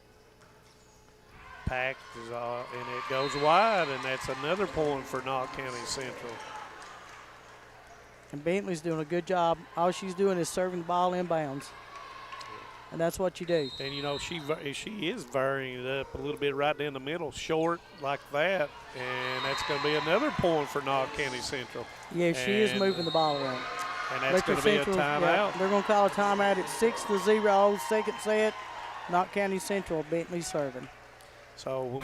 Packed is and it goes wide, and that's another point for Knott County Central. And Bentley's doing a good job. All she's doing is serving the ball inbounds. And that's what you do. And, she is varying it up a little bit right down the middle, short like that. And that's going to be another point for Knott County Central. Yeah, she is moving the ball around. And that's going to be a timeout. Yeah, they're going to call a timeout at 6-0, second set. Knott County Central, Bentley serving. So,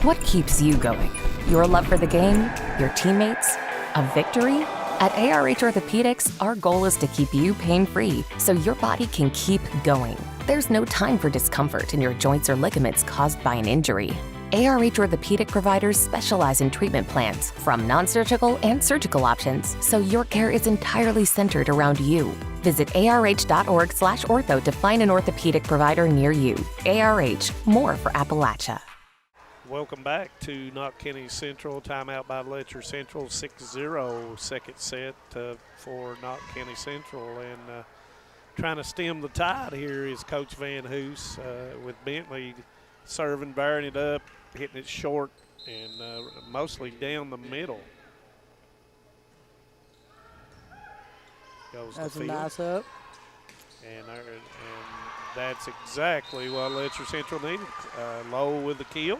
what keeps you going? Your love for the game? Your teammates? A victory? At ARH Orthopedics, our goal is to keep you pain-free so your body can keep going. There's no time for discomfort in your joints or ligaments caused by an injury. ARH Orthopedic providers specialize in treatment plans, from non-surgical and surgical options, so your care is entirely centered around you. Visit arh.org/ortho to find an orthopedic provider near you. ARH, more for Appalachia. Welcome back to Knott County Central. Timeout by Letcher Central, 6-0 second set for Knott County Central. And trying to stem the tide here is Coach Van Hoos with Bentley serving, varying it up, hitting it short, and mostly down the middle. Goes that's the a field. nice up. And that's exactly what Letcher Central needed. Low with the kill.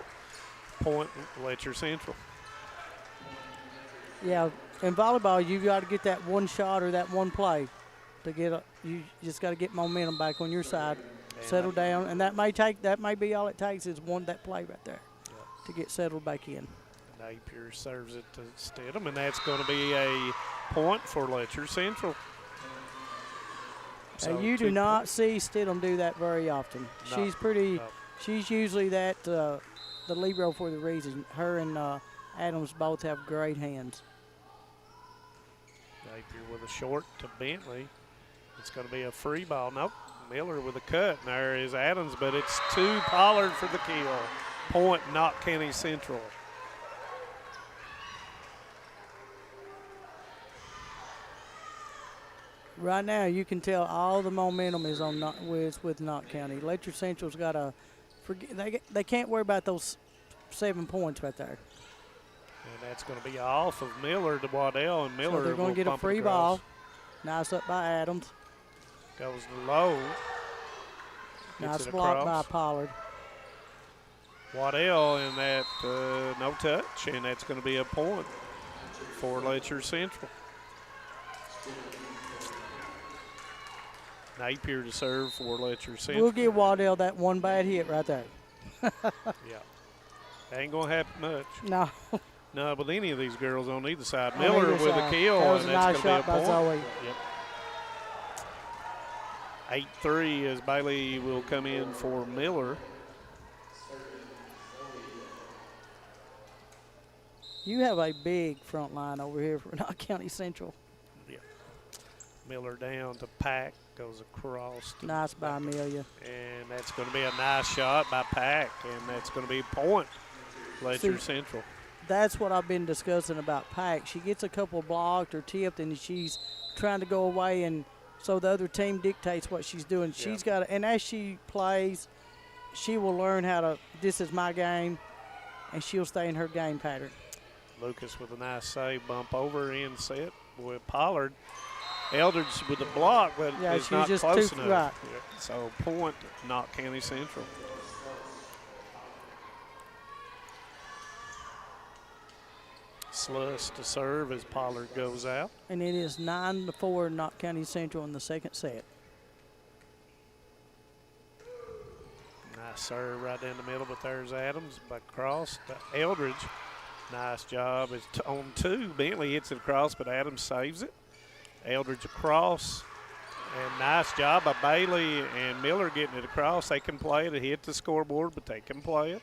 Point Letcher Central. Yeah, in volleyball, you got to get that one shot or that one play to get. You just got to get momentum back on your side, settle down, and that may be all it takes is that play right there to get settled back in. Napier serves it to Stidham, and that's going to be a point for Letcher Central. So you do not see Stidham do that very often. No, She's pretty. no. She's usually that the libero for the reason. Her and Adams both have great hands. Napier with a short to Bentley. It's going to be a free ball. Nope. Miller with a cut. And there is Adams, but it's to Pollard for the kill. Point, Knott County Central. Right now, you can tell all the momentum is on with Knott County. Letcher Central's got a they can't worry about those 7 points right there. And that's going to be off of Miller to Waddell, and Miller So they're going to get a free ball. Nice up by Adams. Goes low. Nice block by Pollard. Waddell, and that no touch, and that's going to be a point for Letcher Central. Napier to serve for Letcher Central. We'll give Waddell that one bad hit right there. Yeah. Ain't going to happen much. No. No, with any of these girls on either side. On Miller either with side. a kill, That was and a that's nice going to shot be a by point. Zoe. Yep. 8-3 as Bailey will come in for Miller. You have a big front line over here for Knott County Central. Yeah. Miller down to Pack, goes across. Nice by Amelia. And that's going to be a nice shot by Pack, and that's going to be a point. Letcher Central. That's what I've been discussing about Pack. She gets a couple blocked or tipped, and she's trying to go away, and so the other team dictates what she's doing. Yeah. She's got, and as she plays, she will learn how to. This is my game, and she'll stay in her game pattern. Lucas with a nice save, bump over in set with Pollard. Eldridge with the block, but it's not just close too, enough. right. Yeah. So point, Knott County Central. Sluss to serve as Pollard goes out. And it is 9-4 Knott County Central in the second set. Nice serve right down the middle, but there's Adams by cross to Eldridge. Nice job. It's on two. Bentley hits it across, but Adams saves it. Eldridge across. And nice job by Bailey and Miller getting it across. They can play it. It hit the scoreboard, but they can play it.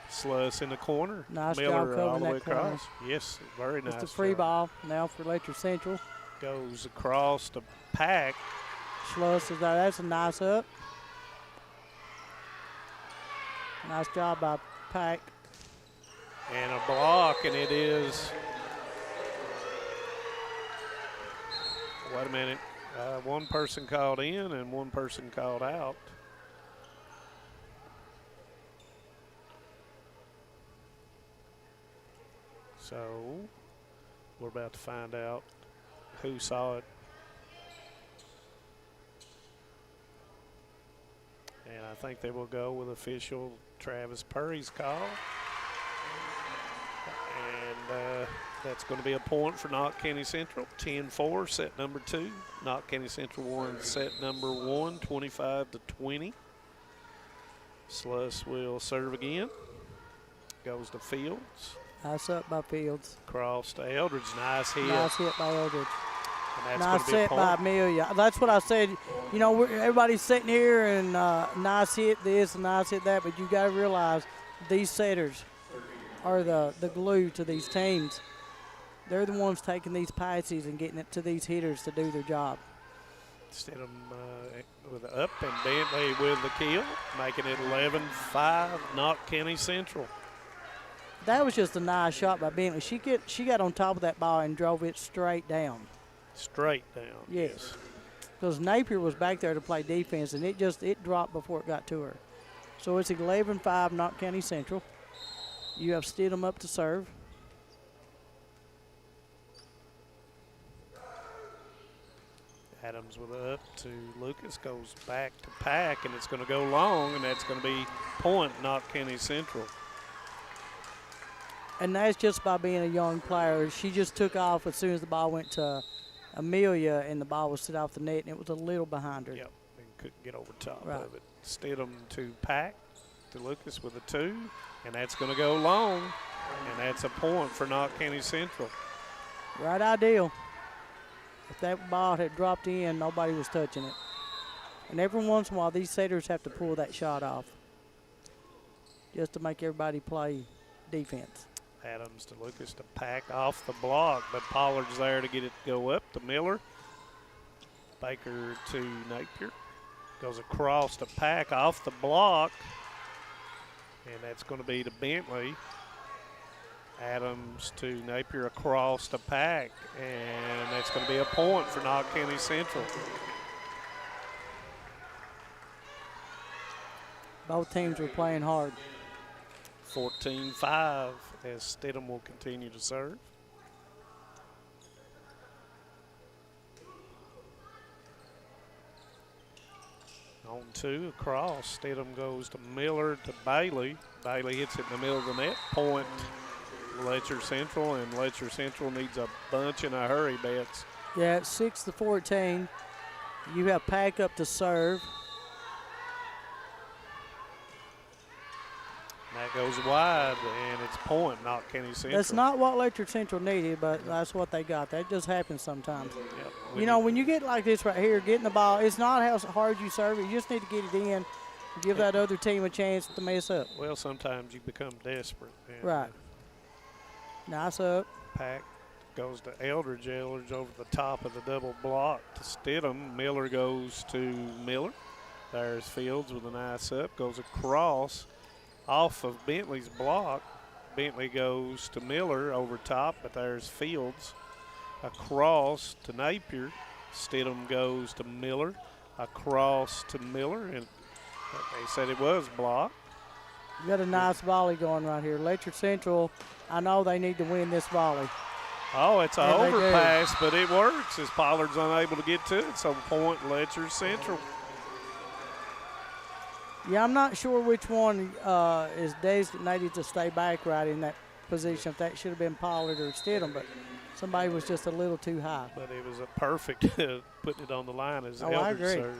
Sluss in the corner. Nice Miller job all covering the way that corner. across. Yes, very nice. It's a free job. ball now for Letcher Central. Goes across to Pack. Schluss is there. That's a nice up. Nice job by Pack. And a block, and it is. Wait a minute. One person called in and one person called out. So we're about to find out who saw it. And I think they will go with official Travis Purry's call. And that's going to be a point for Knott County Central. 10-4, set number 2. Knott County Central won set number 1, 25-20. Sluss will serve again. Goes to Fields. Nice up by Fields. Cross to Eldridge. Nice hit. Nice hit by Eldridge. And that's nice going to be a set point. by Amelia. That's what I said. You know, everybody's sitting here and nice hit this and nice hit that, but you got to realize these setters are the glue to these teams. They're the ones taking these passes and getting it to these hitters to do their job. Stidham with the up and Bentley with the kill, making it 11-5, Knott County Central. That was just a nice shot by Bentley. She got on top of that ball and drove it straight down. Straight down. Yes. Because Napier was back there to play defense, and it dropped before it got to her. So it's 11-5 Knott County Central. You have Stidham up to serve. Adams with a up to Lucas, goes back to Pack, and it's going to go long, and that's going to be point Knott County Central. And that's just by being a young player. She just took off as soon as the ball went to Amelia, and the ball was set off the net, and it was a little behind her. Yep, and couldn't get over top Right. of it. Stidham to Pack, to Lucas with a 2, and that's going to go long, and that's a point for Knott County Central. Right ideal. If that ball had dropped in, nobody was touching it. And every once in a while, these setters have to pull that shot off just to make everybody play defense. Adams to Lucas to Pack off the block, but Pollard's there to get it to go up to Miller. Baker to Napier. Goes across to Pack off the block, and that's going to be to Bentley. Adams to Napier across to Pack, and that's going to be a point for Knott County Central. Both teams were playing hard. 14-5 as Stidham will continue to serve. On two, across. Stidham goes to Miller to Bailey. Bailey hits it in the middle of the net. Point Letcher Central, and Letcher Central needs a bunch in a hurry, Betts. Yeah, it's 6-14. You have Pack up to serve. That goes wide, and it's point, Knott County Central. That's not what Letcher Central needed, but that's what they got. That just happens sometimes. Yep. You know, when you get like this right here, getting the ball, it's not how hard you serve it. You just need to get it in and give that other team a chance to mess up. Well, sometimes you become desperate. And right. Nice up. Pack goes to Eldridge. Eldridge over the top of the double block to Stidham. Miller goes to Miller. There's Fields with a nice up. Goes across off of Bentley's block. Bentley goes to Miller over top, but there's Fields. Across to Napier. Stidham goes to Miller. Across to Miller, and they said it was blocked. You got a nice volley going right here. Letcher Central, I know they need to win this volley. Oh, it's an overpass, but it works as Pollard's unable to get to it. So point Letcher Central. Yeah, I'm not sure which one is designated to stay back right in that position. If that should have been Pollard or Stidham, but somebody was just a little too high. But it was a perfect putting it on the line as Eldridge I agree. serves.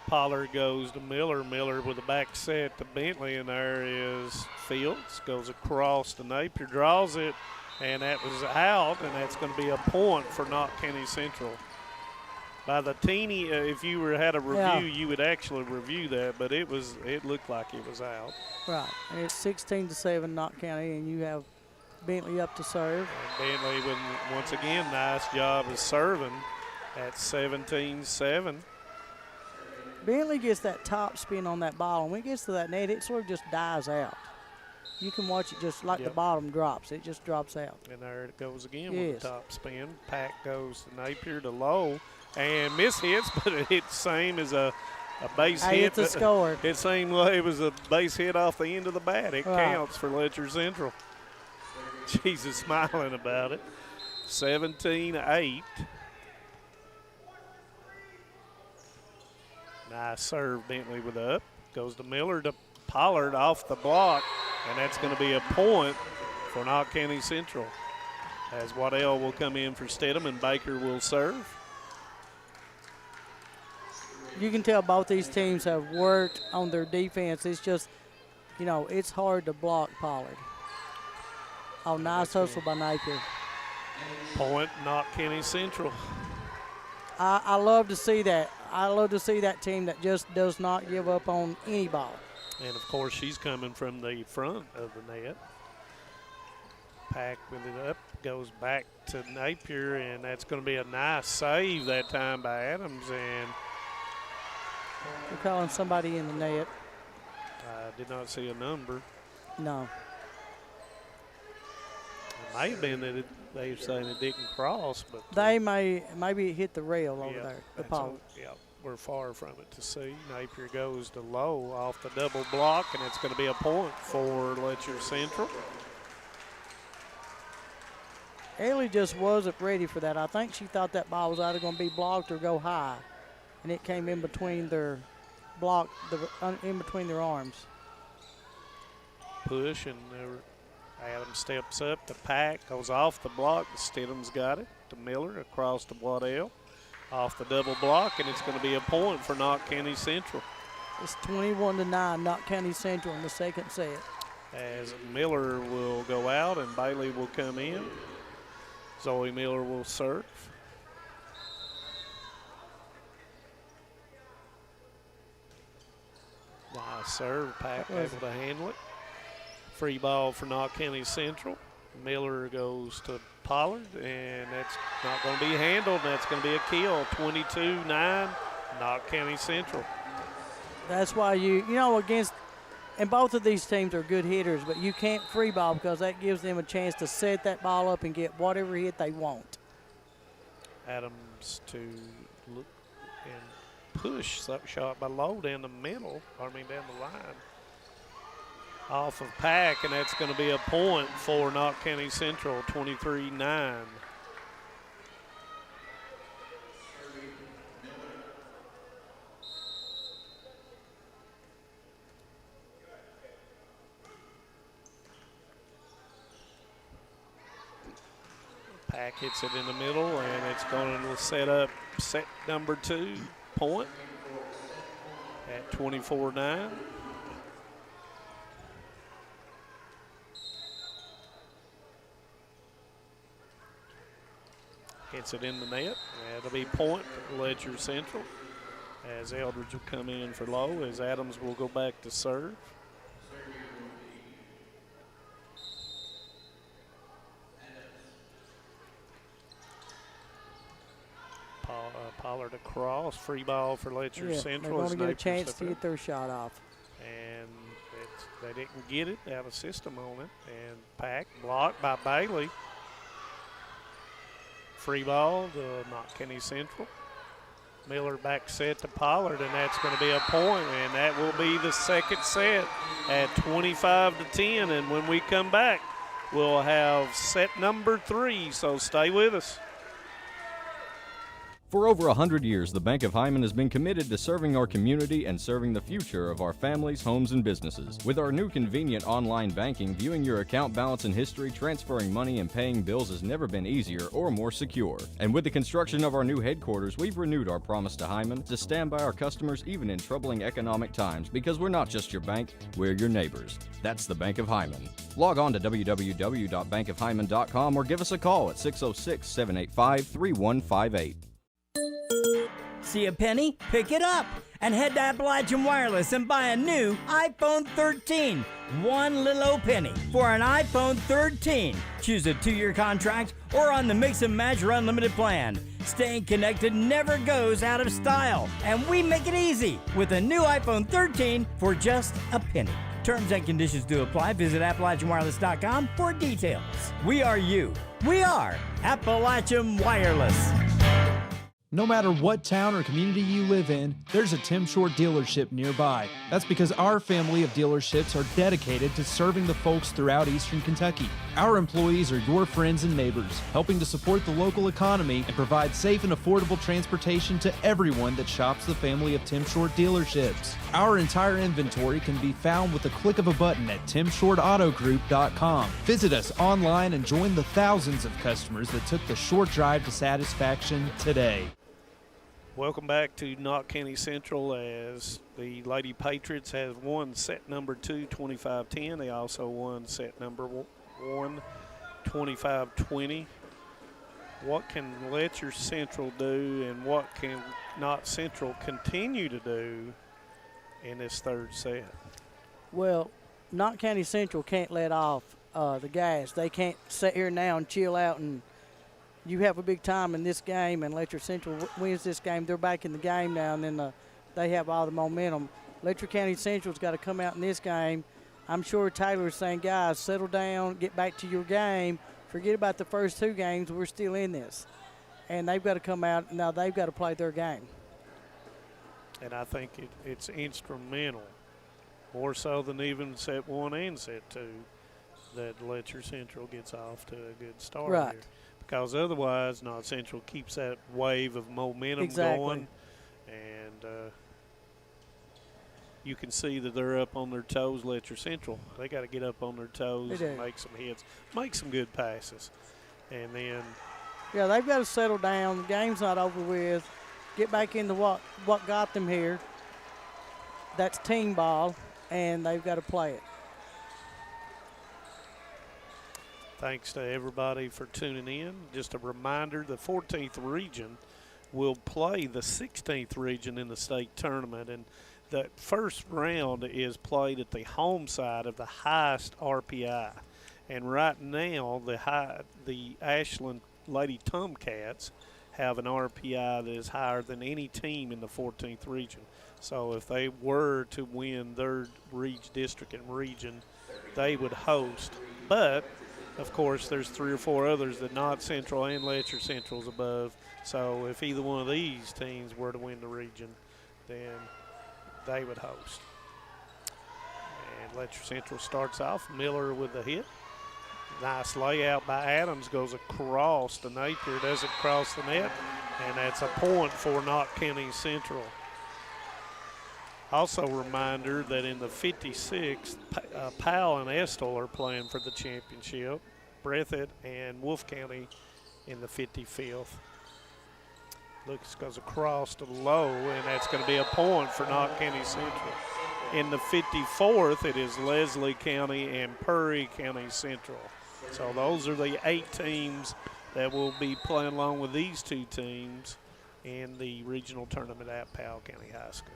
Pollard goes to Miller. Miller with a back set to Bentley, and there is Fields. Goes across to Napier, draws it, and that was out, and that's going to be a point for Knott County Central. By the teeny, if you had a review, you would actually review that, but it looked like it was out. Right, and it's 16-7 Knott County, and you have Bentley up to serve. And Bentley with, once again, nice job of serving at 17-7. Bentley gets that top spin on that ball, and when it gets to that net, it sort of just dies out. You can watch it just like the bottom drops. It just drops out. And there it goes again with the top spin. Pack goes to Napier to Lowe. And mishits, but it hit same as a base hit. It's a score. It seemed like it was a base hit off the end of the bat. It counts for Letcher Central. Jesus smiling about it. 17-8. Nice serve, Bentley with up. Goes to Miller to Pollard off the block, and that's going to be a point for Knott County Central. As Waddell will come in for Stidham and Baker will serve. You can tell both these teams have worked on their defense. It's just, you know, it's hard to block Pollard. Oh, nice hustle by Napier. Point, Knott County Central. I love to see that. I love to see that team that just does not give up on any ball. And, of course, she's coming from the front of the net. Pack with it up, goes back to Napier, and that's going to be a nice save that time by Adams. And we're calling somebody in the net. I did not see a number. No. It may have been that they were saying it didn't cross, but maybe it hit the rail over there. The pole. Yeah, we're far from it to see. Napier goes to Lowe off the double block, and it's going to be a point for Letcher Central. Ellie just wasn't ready for that. I think she thought that ball was either going to be blocked or go high, and it came in between their in between their arms. Push, and Adams steps up. The Pack goes off the block. Stidham's got it to Miller across to Waddell off the double block, and it's going to be a point for Knott County Central. It's 21-9 Knott County Central in the second set. As Miller will go out and Bailey will come in. Zoe Miller will serve. Nice serve. Pack able to handle it. Free ball for Knott County Central. Miller goes to Pollard, and that's not going to be handled. That's going to be a kill. 22-9, Knott County Central. That's why you know, against, and both of these teams are good hitters, but you can't free ball because that gives them a chance to set that ball up and get whatever hit they want. Adams to look and push. Shot by Lowe down the middle, down the line. Off of Pack, and that's going to be a point for Knott County Central, 23-9. Pack hits it in the middle, and it's going to set up set number 2 point at 24-9. Hits it in the net. That'll be point for Letcher Central as Eldridge will come in for Lowe, as Adams will go back to serve. Pollard across, free ball for Letcher Central. They're going to get a chance to get their shot off. And they didn't get it, out of system on it. And Pack blocked by Bailey. Free ball to Knott County Central. Miller back set to Pollard, and that's going to be a point, and that will be the second set at 25-10. And when we come back, we'll have set number 3, so stay with us. For over 100 years, the Bank of Hyman has been committed to serving our community and serving the future of our families, homes, and businesses. With our new convenient online banking, viewing your account balance and history, transferring money, and paying bills has never been easier or more secure. And with the construction of our new headquarters, we've renewed our promise to Hyman to stand by our customers even in troubling economic times, because we're not just your bank, we're your neighbors. That's the Bank of Hyman. Log on to www.bankofhyman.com or give us a call at 606-785-3158. See a penny? Pick it up and head to Appalachian Wireless and buy a new iPhone 13. One little old penny for an iPhone 13. Choose a 2-year contract or on the Mix and Match or Unlimited plan. Staying connected never goes out of style, and we make it easy with a new iPhone 13 for just a penny. Terms and conditions do apply. Visit AppalachianWireless.com for details. We are you. We are Appalachian Wireless. No matter what town or community you live in, there's a Tim Short dealership nearby. That's because our family of dealerships are dedicated to serving the folks throughout Eastern Kentucky. Our employees are your friends and neighbors, helping to support the local economy and provide safe and affordable transportation to everyone that shops the family of Tim Short dealerships. Our entire inventory can be found with the click of a button at timshortautogroup.com. Visit us online and join the thousands of customers that took the short drive to satisfaction today. Welcome back to Knott County Central, as the Lady Patriots have won set number 2, 25-10. They also won set number 1, 25-20. What can Letcher Central do, and what can Knott Central continue to do in this third set? Well, Knott County Central can't let off the gas. They can't sit here now and chill out and you have a big time in this game, and Letcher Central wins this game. They're back in the game now, and then they have all the momentum. Letcher County Central's got to come out in this game. I'm sure Taylor's saying, guys, settle down, get back to your game. Forget about the first 2 games. We're still in this. And they've got to come out. Now they've got to play their game. And I think it's instrumental, more so than even set 1 and set 2, that Letcher Central gets off to a good start right here. Because otherwise, Knott Central keeps that wave of momentum going, and you can see that they're up on their toes. Letcher Central, they got to get up on their toes and make some hits, make some good passes, and then they've got to settle down. The game's not over with. Get back into what got them here. That's team ball, and they've got to play it. Thanks to everybody for tuning in. Just a reminder, the 14th region will play the 16th region in the state tournament, and the first round is played at the home side of the highest RPI. And right now, the Ashland Lady Tomcats have an RPI that is higher than any team in the 14th region. So if they were to win their district and region, they would host. But, of course, there's 3 or 4 others that Knott Central and Letcher Central's above. So if either one of these teams were to win the region, then they would host. And Letcher Central starts off. Miller with the hit. Nice layout by Adams, goes across the Napier, doesn't cross the net, and that's a point for Knott County Central. Also a reminder that in the 56th, Powell and Estill are playing for the championship. Breathitt and Wolfe County in the 55th. Lucas goes across to low, and that's going to be a point for Knott County Central. In the 54th, it is Leslie County and Perry County Central. So those are the 8 teams that will be playing along with these 2 teams in the regional tournament at Powell County High School.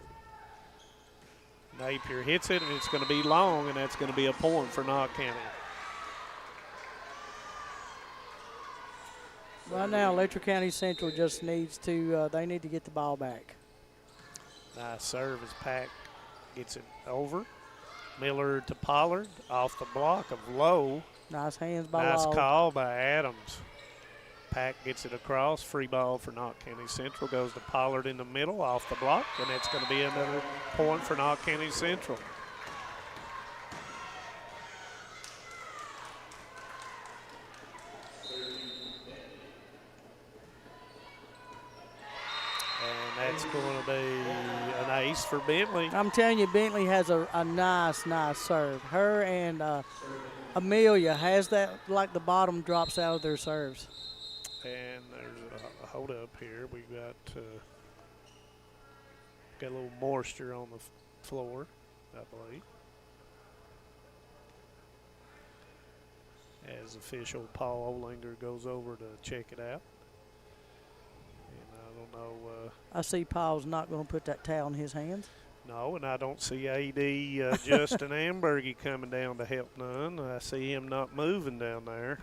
Napier hits it, and it's going to be long, and that's going to be a point for Knott County. Right now, Letcher County Central just needs to, they need to get the ball back. Nice serve as Pack gets it over. Miller to Pollard, off the block of Lowe. Nice hands by Nice Lowe. call by Adams. Pack gets it across, free ball for Knott County Central, goes to Pollard in the middle, off the block, and it's going to be another point for Knott County Central. That's going to be an ace for Bentley. I'm telling you, Bentley has a nice serve. Her and Amelia has that, like the bottom drops out of their serves. And there's a hold up here. We got a little moisture on the floor, I believe. As official Paul Olinger goes over to check it out. No, I see Paul's not going to put that towel in his hands. No, and I don't see AD Justin Ambergy coming down to help none. I see him not moving down there.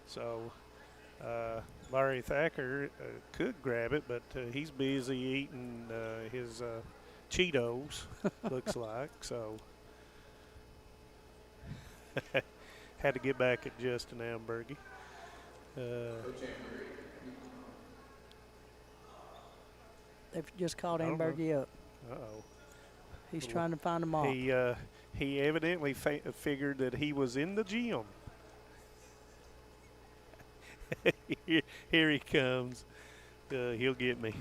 So Larry Thacker could grab it, but he's busy eating his Cheetos, looks like. So had to get back at Justin Ambergy. They've just called Ambergy up. Uh-oh. He's trying to find them all. He evidently figured that he was in the gym. Here he comes. He'll get me.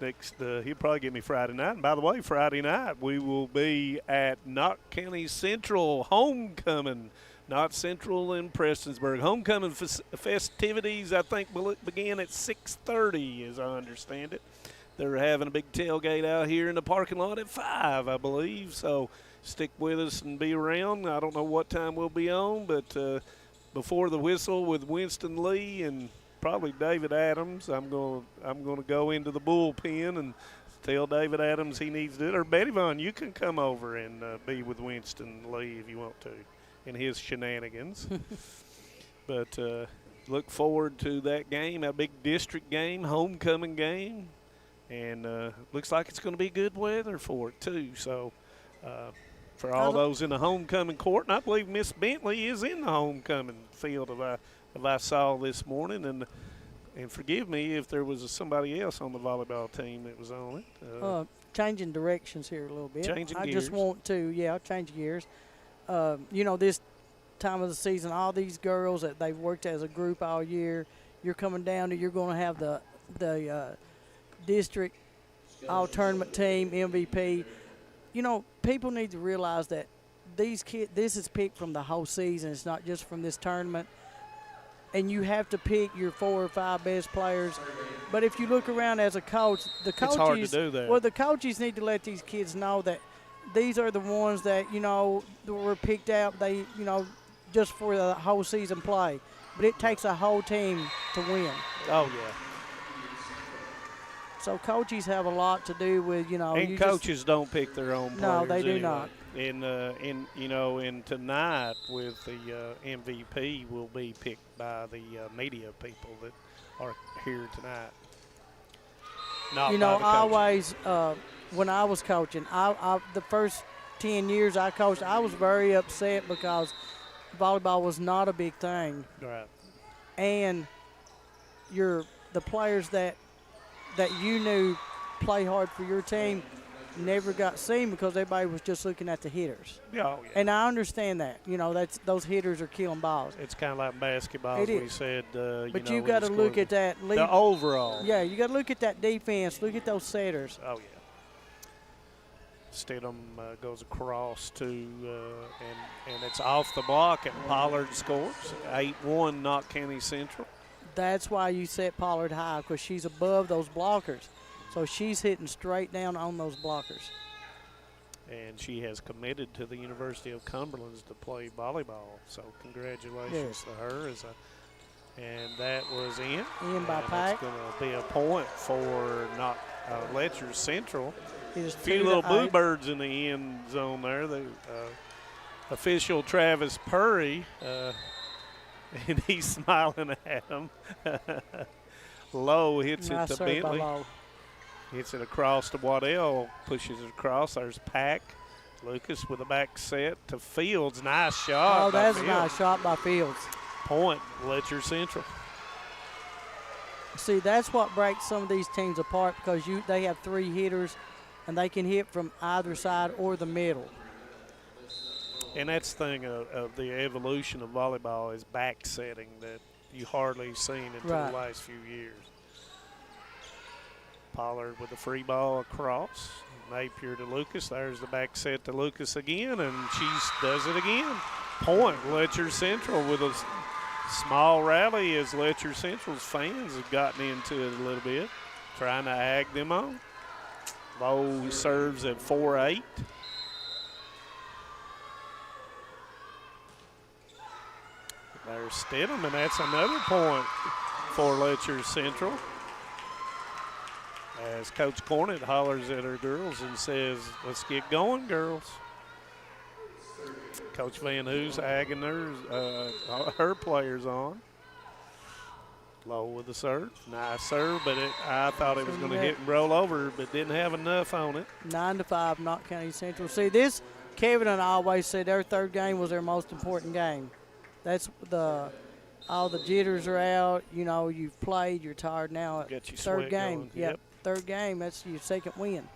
He'll probably get me Friday night. And by the way, Friday night we will be at Knott County Central homecoming. Knott Central in Prestonsburg. Homecoming festivities, I think, begin at 6:30, as I understand it. They're having a big tailgate out here in the parking lot at 5, I believe. So stick with us and be around. I don't know what time we'll be on, but before the whistle with Winston Lee and probably David Adams, I'm going to go into the bullpen and tell David Adams he needs to do it. Or Betty Vaughn, you can come over and be with Winston Lee if you want to in his shenanigans. But look forward to that game, a big district game, homecoming game. And looks like it's going to be good weather for it, too. So for all those in the homecoming court, and I believe Miss Bentley is in the homecoming field if I saw this morning. And forgive me if there was somebody else on the volleyball team that was on it. Changing directions here a little bit. Changing gears. I just want to, change gears. This time of the season, all these girls that they've worked as a group all year, you're coming down to, you're going to have the district all-tournament team, MVP. People need to realize that these kids, this is picked from the whole season. It's not just from this tournament. And you have to pick your 4 or 5 best players. But if you look around as a coach, the coaches, it's hard to do that. Well, the coaches need to let these kids know that these are the ones that, that were picked out, they, just for the whole season play. But it takes a whole team to win. Oh, yeah. So coaches have a lot to do with, And coaches don't pick their own players. No, they do anyway. not. And tonight with the MVP will be picked by the media people that are here tonight. Not by the coaches. always when I was coaching, I the first 10 years I coached, I was very upset because volleyball was not a big thing. Right. And the players that you knew play hard for your team never got seen because everybody was just looking at the hitters. Oh, yeah. And I understand that. Those hitters are killing balls. It's kind of like basketball, as we said. But you got to look at that. The overall. Yeah, you got to look at that defense. Look at those setters. Oh, yeah. Stidham goes across to, and it's off the block, and Pollard scores. 8-1, Knott County Central. That's why you set Pollard high, because she's above those blockers. So she's hitting straight down on those blockers. And she has committed to the University of Cumberland to play volleyball. So congratulations to her. And that was in. In by It's Pack. going to be a point for Letcher Central. A It's few little bluebirds in the end zone there. The official Travis Purry, and he's smiling at him. Low hits it to Bentley. Hits it across to Waddell, pushes it across. There's Pack. Lucas with a back set to Fields. Nice shot. Oh, that's a nice shot by Fields. Point, Letcher Central. See, that's what breaks some of these teams apart, because they have 3 hitters, and they can hit from either side or the middle. And that's the thing of the evolution of volleyball is back setting that you hardly seen until the last few years. Pollard with the free ball across. Napier to Lucas. There's the back set to Lucas again, and she does it again. Point, Letcher Central with a small rally as Letcher Central's fans have gotten into it a little bit, trying to ag them on. Lowe serves at 4-8. There's Stidham, and that's another point for Letcher Central. As Coach Cornett hollers at her girls and says, let's get going, girls. Coach Van Hoos agging her players on. Low with the serve. Nice serve, but I thought it was going to hit and roll over, but didn't have enough on it. 9-5, Knott County Central. See, this, Kevin and I always said their third game was their most important game. That's all the jitters are out. You've played, you're tired now. Get you third game. Going. Yep. Third game, that's your second win.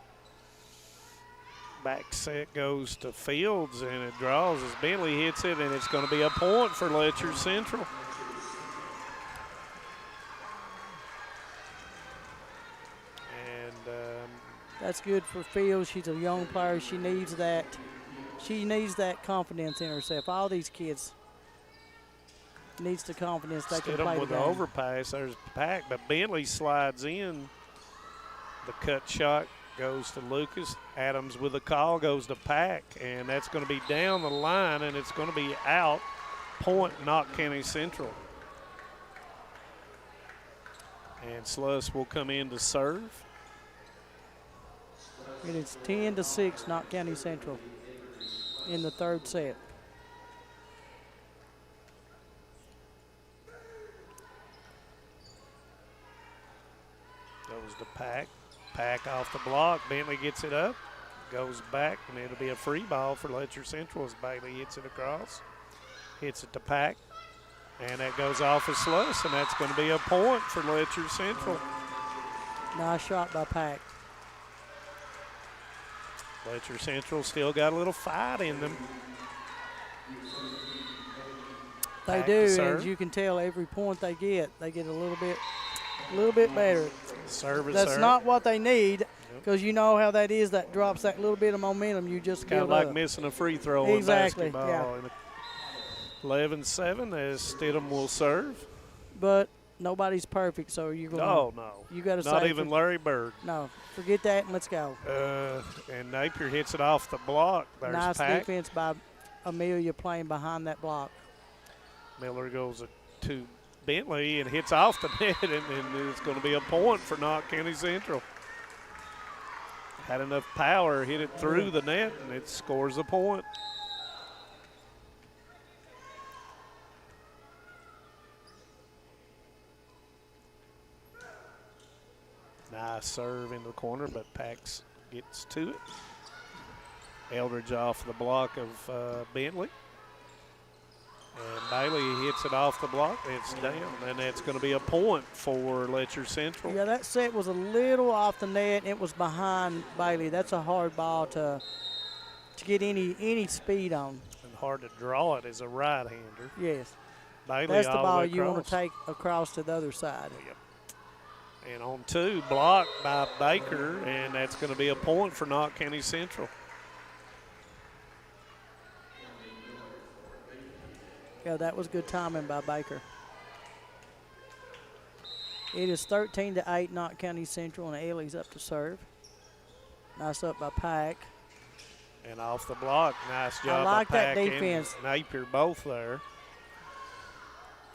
Back set goes to Fields, and it draws as Bentley hits it, and it's going to be a point for Letcher Central. And that's good for Fields. She's a young player. She needs that. She needs that confidence in herself. All these kids needs the confidence they can play with the the game. overpass. There's Pack, but Bentley slides in. The cut shot goes to Lucas. Adams with a call goes to Pack, and that's going to be down the line, and it's going to be out. Point, Knott County Central. And Sluss will come in to serve. It is 10-6, Knott County Central in the third set. Goes to Pack. Pack off the block. Bentley gets it up. Goes back, and it'll be a free ball for Letcher Central as Bailey hits it across. Hits it to Pack. And that goes off of Sluss, and that's going to be a point for Letcher Central. Nice shot by Pack. Letcher Central still got a little fight in them. They Pack do, to and serve. as you can tell, every point they get a little bit better. That's not what they need, because you know how that is. That drops that little bit of momentum. You just kind of build like up. missing a free throw Exactly, in basketball. yeah. 11-7 as Stidham will serve. But nobody's perfect, so you're going. No. You got to not even Larry Bird. No, forget that and let's go. And Napier hits it off the block. There's Nice Pack. defense by Amelia playing behind that block. Miller goes to Bentley and hits off the net, and it's going to be a point for Knott County Central. had enough power, hit it through the net, and it scores a point. Nice serve into the corner, but Pax gets to it. Eldridge off the block of Bentley. And Bailey hits it off the block. It's down, and that's going to be a point for Letcher Central. Yeah, that set was a little off the net. It was behind Bailey. That's a hard ball to get any speed on. And hard to draw it as a right-hander. Yes. Bailey that's the all ball way you want across. to take across to the other side. Yep. And on two, blocked by Baker, and that's going to be a point for Knott County Central. Yeah, that was good timing by Baker. It is 13-8, Knott County Central, and Ellie's up to serve. Nice up by Pack. And off the block, nice job like by that Pack defense. and Napier both there.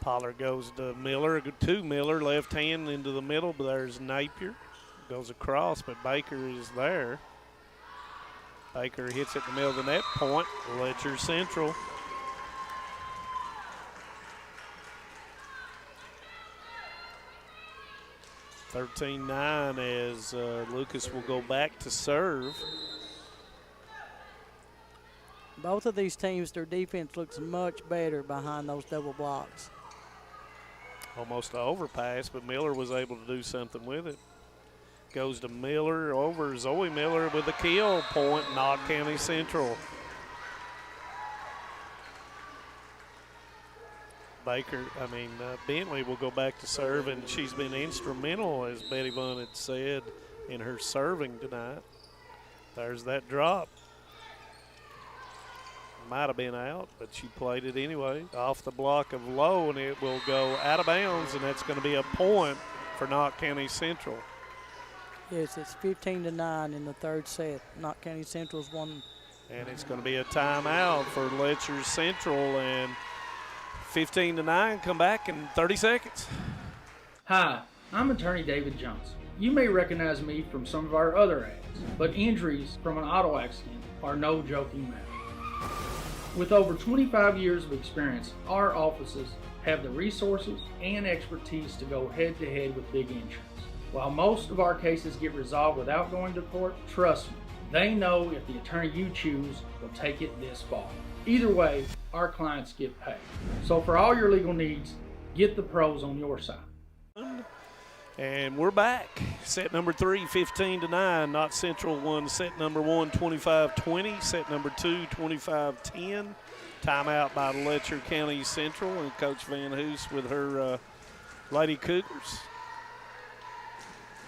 Pollard goes to Miller, to Miller, left hand into the middle, but there's Napier. Goes across, but Baker is there. Baker hits it in the middle of the net, point, Letcher Central. (13-9) as Lucas will go back to serve. Both of these teams, their defense looks much better behind those double blocks. Almost an overpass, but Miller was able to do something with it. Goes to Miller over Zoe Miller with a kill point, Knott County Central. Bentley will go back to serve, and she's been instrumental, as Betty Vaughn had said, in her serving tonight. There's that drop. Might have been out, but she played it anyway. Off the block of Lowe, and it will go out of bounds, and that's going to be a point for Knott County Central. Yes, it's 15-9 in the third set. Knott County Central's won. And it's going to be a timeout for Letcher Central, and 15-9, come back in 30 seconds. Hi, I'm attorney David Johnson. You may recognize me from some of our other ads, but injuries from an auto accident are no joking matter. With over 25 years of experience, our offices have the resources and expertise to go head-to-head with big insurance. While most of our cases get resolved without going to court, trust me, they know if the attorney you choose will take it this far. Either way, our clients get paid. So for all your legal needs, get the pros on your side. And we're back. Set number 3, 15-9. Knott Central won set number 1, 25-20. Set number 2, 25-10. Timeout by Letcher County Central and Coach Van Hoos with her Lady Cougars.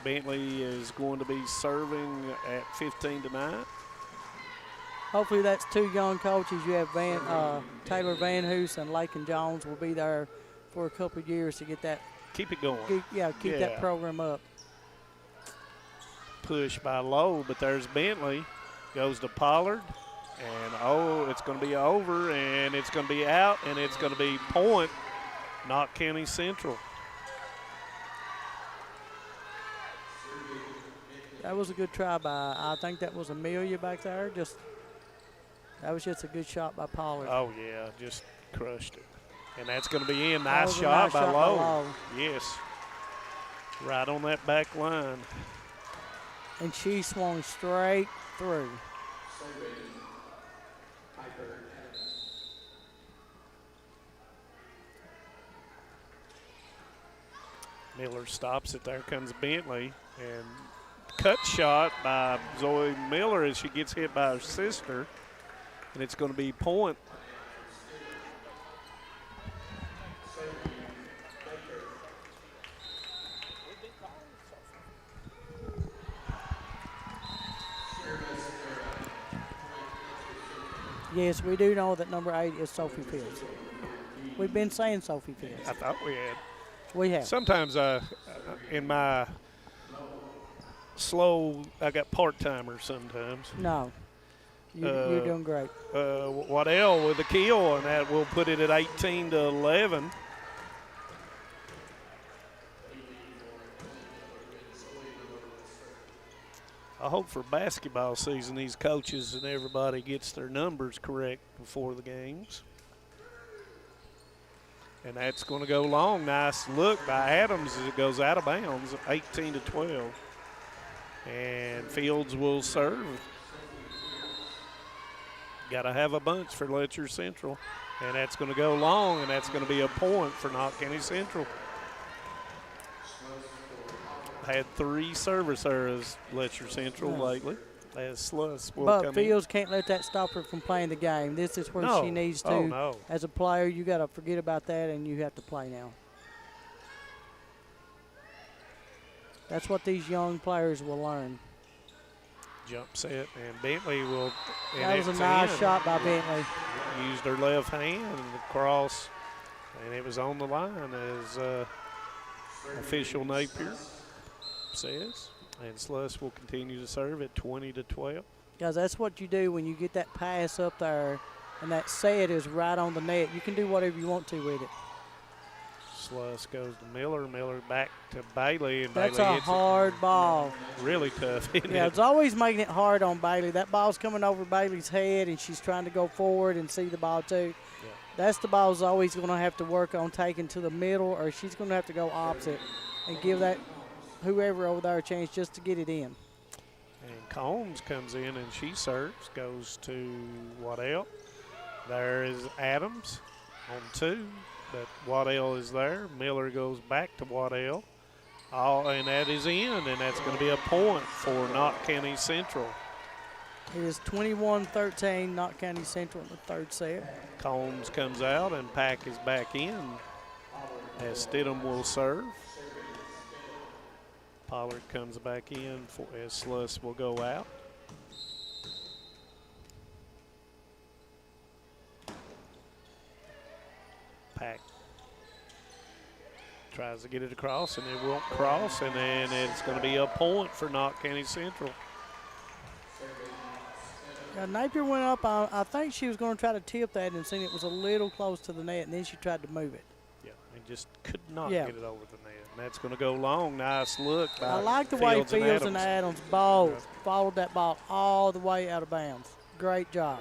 Bentley is going to be serving at 15-9. Hopefully that's two young coaches. You have Taylor Van Hoos and Lakin Jones will be there for a couple of years to get that. Keep it going. Keep that program up. Push by Lowe, but there's Bentley. Goes to Pollard. And, it's going to be over, and it's going to be out, and it's going to be point, Knott County Central. That was a good try by, I think that was Amelia back there. That was just a good shot by Pollard. Oh, yeah, just crushed it. And that's going to be in. Nice shot by Lowe. Yes. Right on that back line. And she swung straight through. Miller stops it. There comes Bentley. And cut shot by Zoe Miller as she gets hit by her sister. And it's going to be point. Yes, we do know that number 8 is Sophie Fields. We've been saying Sophie Fields. I thought we had. We have. Sometimes in my I got part-timers sometimes. No. You're doing great. Waddell with the kill, and that will put it at 18-11. I hope for basketball season these coaches and everybody gets their numbers correct before the games. And that's going to go long. Nice look by Adams as it goes out of bounds, 18-12. And Fields will serve. Got to have a bunch for Letcher Central. And that's going to go long, and that's going to be a point for Knott County Central. Had 3 service errors, Letcher Central, lately. As Sluss will come But Fields can't let that stop her from playing the game. This is where she needs to. Oh, no. As a player, you got to forget about that, and you have to play now. That's what these young players will learn. Jump set, and Bentley will. That was a nice shot by Bentley. Used her left hand and the cross, and it was on the line as official Napier says. And Sluss will continue to serve at 20-12. Guys, that's what you do when you get that pass up there and that set is right on the net. You can do whatever you want to with it. Sluss goes to Miller. Miller back to Bailey. And That's Bailey a hard ball. Really tough, isn't Yeah, it? it's always making it hard on Bailey. That ball's coming over Bailey's head, and she's trying to go forward and see the ball too. Yeah. That's the ball's always going to have to work on taking to the middle, or she's going to have to go opposite and give that whoever over there a chance just to get it in. And Combs comes in and she serves, goes to Waddell. There is Adams on 2, but Waddell is there. Miller goes back to Waddell. And that is in, and that's going to be a point for Knott County Central. It is 21-13, Knott County Central in the third set. Combs comes out and Pack is back in as Stidham will serve. Pollard comes back in as Sluss will go out. Pack tries to get it across, and it won't cross, and then it's going to be a point for Knott County Central. Yeah, Napier went up. I think she was going to try to tip that and seen it was a little close to the net, and then she tried to move it. Yeah, and just could not get it over the net. And that's going to go long. Nice look by I like the way Fields and Adams both followed that ball all the way out of bounds. Great job.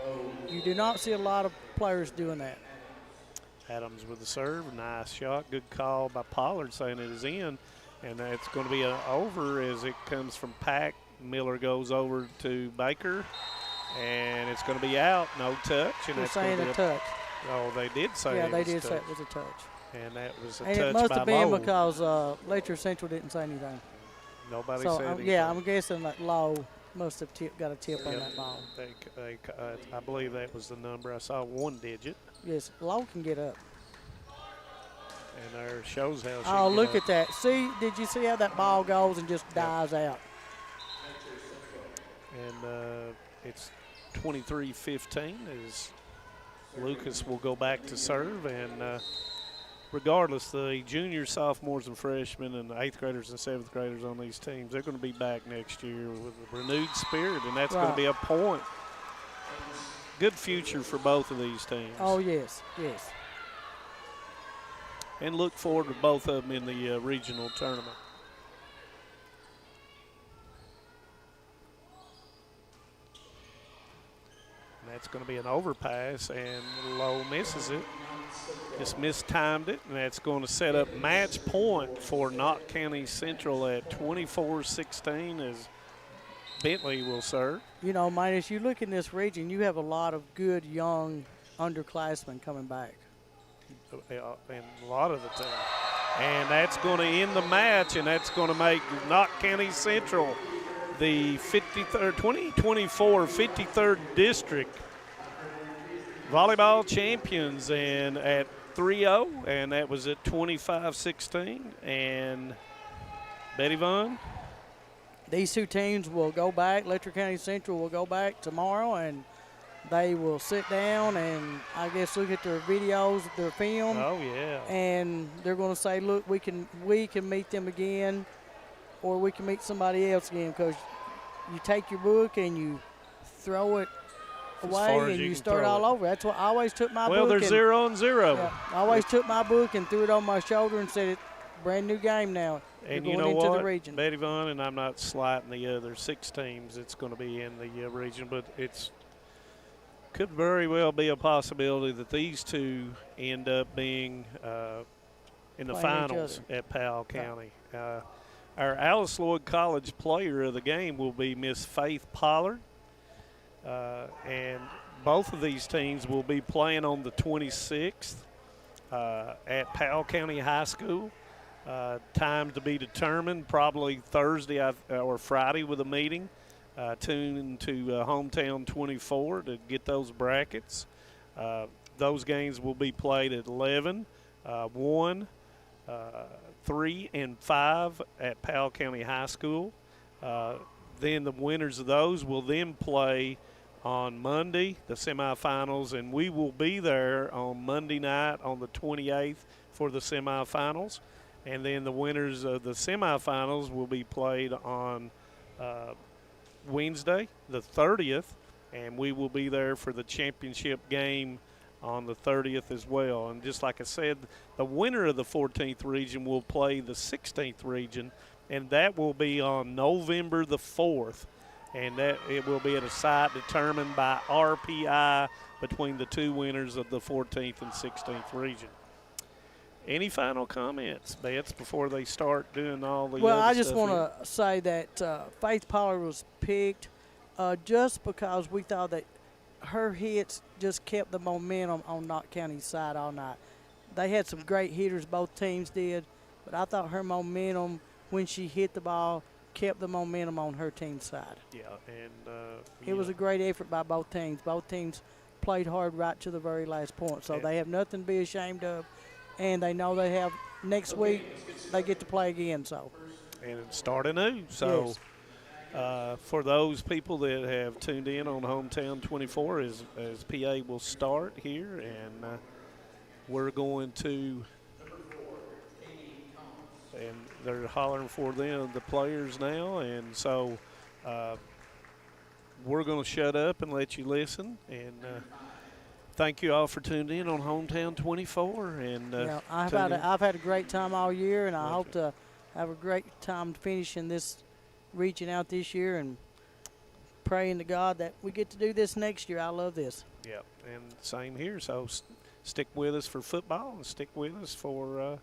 You do not see a lot of players doing that. Adams with the serve, nice shot, good call by Pollard saying it is in, and that's going to be an over as it comes from Pack. Miller goes over to Baker, and it's going to be out, no touch. And They're that's saying going to a be touch. Oh, they did say yeah, it they was did touch. say it was a touch. And that was a and touch it must by have been Lowe. because Letcher Central didn't say anything. Nobody so, said anything. yeah, I'm guessing that Lowe must have got a tip on that ball. I believe that was the number. I saw 1 digit. Yes, Lowe can get up. And there shows how she Oh, can look get at that. See, did you see how that ball goes and just dies out? And it's 23-15 as Lucas will go back to serve. And regardless, the juniors, sophomores, and freshmen and the 8th graders and 7th graders on these teams, they're going to be back next year with a renewed spirit, and that's going to be a point. Good future for both of these teams. Oh, yes, yes. And look forward to both of them in the regional tournament. And that's going to be an overpass, and Lowe misses it. Just mistimed it, and that's going to set up match point for Knott County Central at 24-16 as Bentley will serve. You know, man, as you look in this region, you have a lot of good young underclassmen coming back. And a lot of the time. And that's going to end the match, and that's going to make Knott County Central the 2024 53rd District Volleyball Champions, and at 3-0, and that was at 25-16. And Betty Vaughn? These two teams will go back. Letcher County Central will go back tomorrow, and they will sit down and I guess look at their videos, their film. Oh yeah. And they're going to say, look, we can meet them again, or we can meet somebody else again, because you take your book and you throw it away and you start all over. That's what I always took my book. Well, they're 0-0. Yeah, I always took my book and threw it on my shoulder and said, brand new game now. And You're you going know into what, the region. Betty Vaughn, and I'm not slighting the other 6 teams that's going to be in the region, but it's could very well be a possibility that these 2 end up being in the Playing each finals other. at Powell County. Our Alice Lloyd College player of the game will be Miss Faith Pollard, and both of these teams will be playing on the 26th at Powell County High School. Time to be determined, probably Thursday or Friday with a meeting. Tune into Hometown 24 to get those brackets. Those games will be played at 11, 1, 3, and 5 at Powell County High School. Then the winners of those will then play on Monday, the semifinals, and we will be there on Monday night on the 28th for the semifinals. And then the winners of the semifinals will be played on Wednesday, the 30th, and we will be there for the championship game on the 30th as well. And just like I said, the winner of the 14th region will play the 16th region, and that will be on November the 4th. And that it will be at a site determined by RPI between the 2 winners of the 14th and 16th region. Any final comments, Bets, before they start doing all the Well, other I just stuff want to say that Faith Pollard was picked just because we thought that her hits just kept the momentum on Knott County's side all night. They had some great hitters, both teams did, but I thought her momentum when she hit the ball kept the momentum on her team's side. Yeah, and it was a great effort by both teams. Both teams played hard right to the very last point, so they have nothing to be ashamed of, and they know they have next week they get to play again. So, and start anew. So, yes. For those people that have tuned in on Hometown 24, as PA will start here, and we're going to. And they're hollering for them, the players now, and so we're going to shut up and let you listen. And thank you all for tuning in on Hometown 24. And I've had a great time all year, and I hope to have a great time finishing this region out this year, and praying to God that we get to do this next year. I love this. Yep, and same here. So stick with us for football, and stick with us for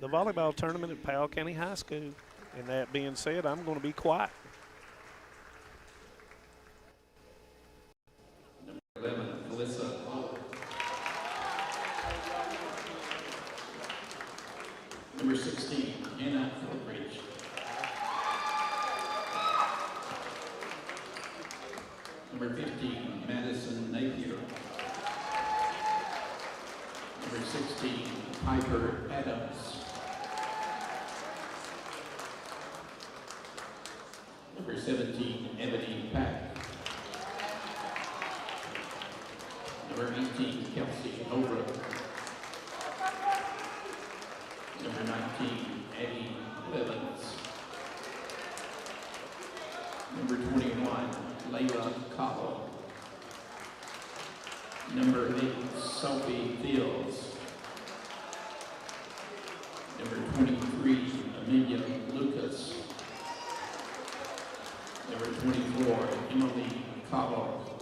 the volleyball tournament at Powell County High School. And that being said, I'm going to be quiet. Number 11, Melissa. Number 16, Hannah Philbridge. Number 15, Madison Napier. Number 16, Piper Adams. Number 17, Ebony Pack. Number 18, Kelsey Holbrook. Number 19, Eddie Levens. Number 21, Layla Cottle. Number 8, Sophie Fields. Number 23, Amelia Lucas. Number 24, Emily Cottle.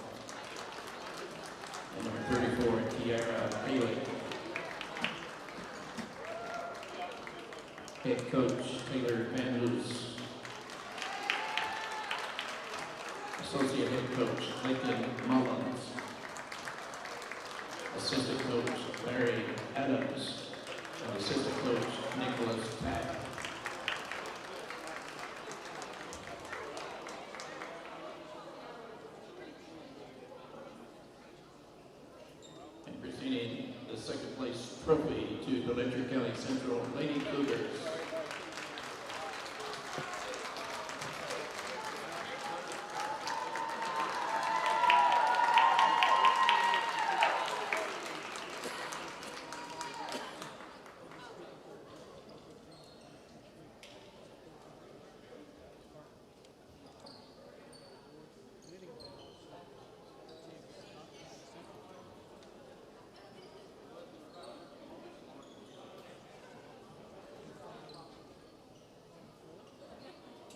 And number 34, Kiara Haley. Head coach, Taylor Van Loos. Associate head coach, Lakeland Mullins. Assistant coach, Larry Adams. And assistant coach, Nicholas Pack. And presenting the second place trophy to the Letcher County Central Lady Cougars.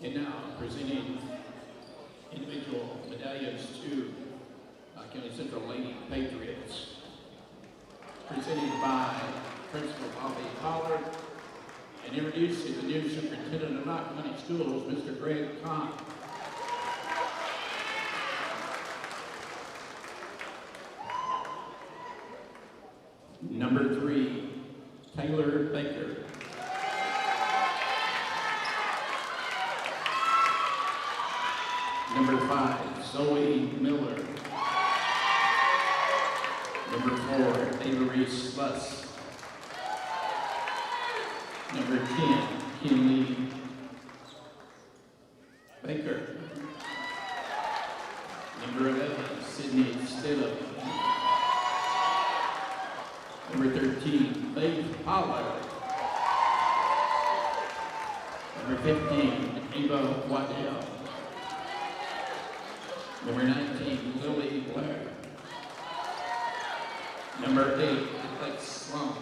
And now, presenting individual medallions to County Central Lady Patriots. Presented by Principal Bobby Pollard, and introducing the new Superintendent of Knott County Schools, Mr. Greg Knott. Number 3, Taylor Baker. Number 5, Zoe Miller. Number 4, Avery Sluss. Number 10, Kinley Baker. Number 11, Sydney Stidham. Number 13, Faith Pollard. Number 15, Eva Waddell. Number 19, Lily Blair. Number 8, Alex Sloan.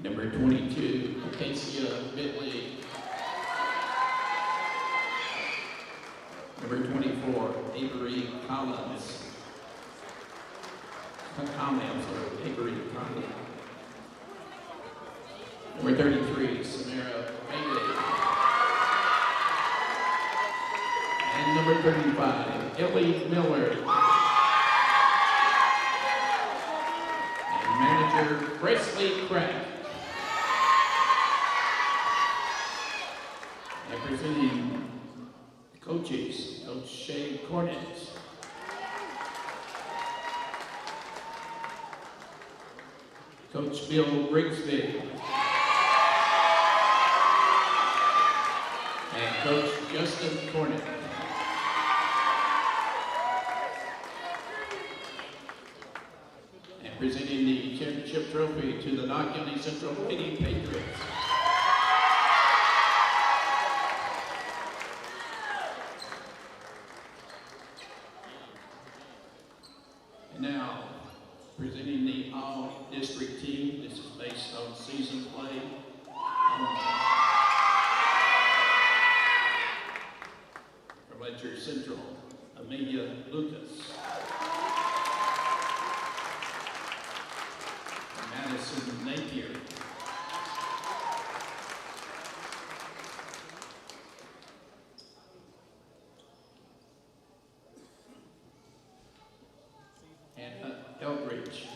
Number 22, Acacia Bitley. Number 24, Avery Collins. Avery Collins. Number 33, Samara Bailey. And number 35, Ellie Miller. And manager, Presley Craft. And presenting coaches, Coach Shay Cornett. Coach Bill Grigsby. And Coach Justin Cornett. And presenting the championship trophy to the Knott County Central Lady Patriots. And now, presenting the all-district team. This is based on season play. From Letcher Central, Amelia Lucas. Madison Napier. Anna Eldridge.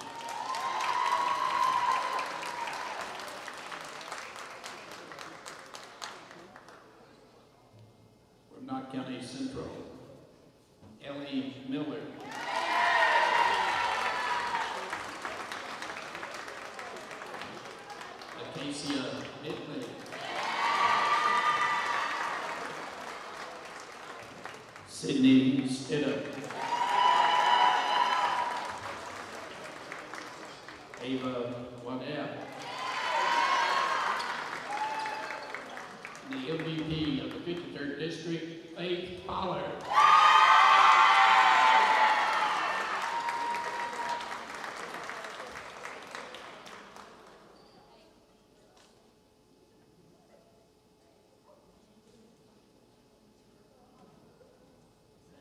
From Knott County Central, Ellie Miller. Acacia Bitley. Sydney Stidham. Ava Waddell. The MVP of the 53rd District, Faith Pollard.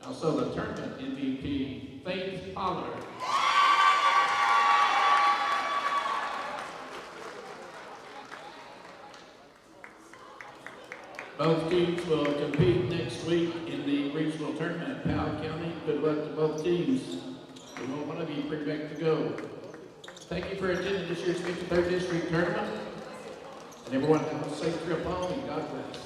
Also the tournament MVP, Faith Pollard. Both teams will compete next week in the regional tournament in Powell County. Good luck to both teams. We want one of you bring back to go. Thank you for attending this year's 53rd District Tournament. And everyone have a safe trip home and God bless.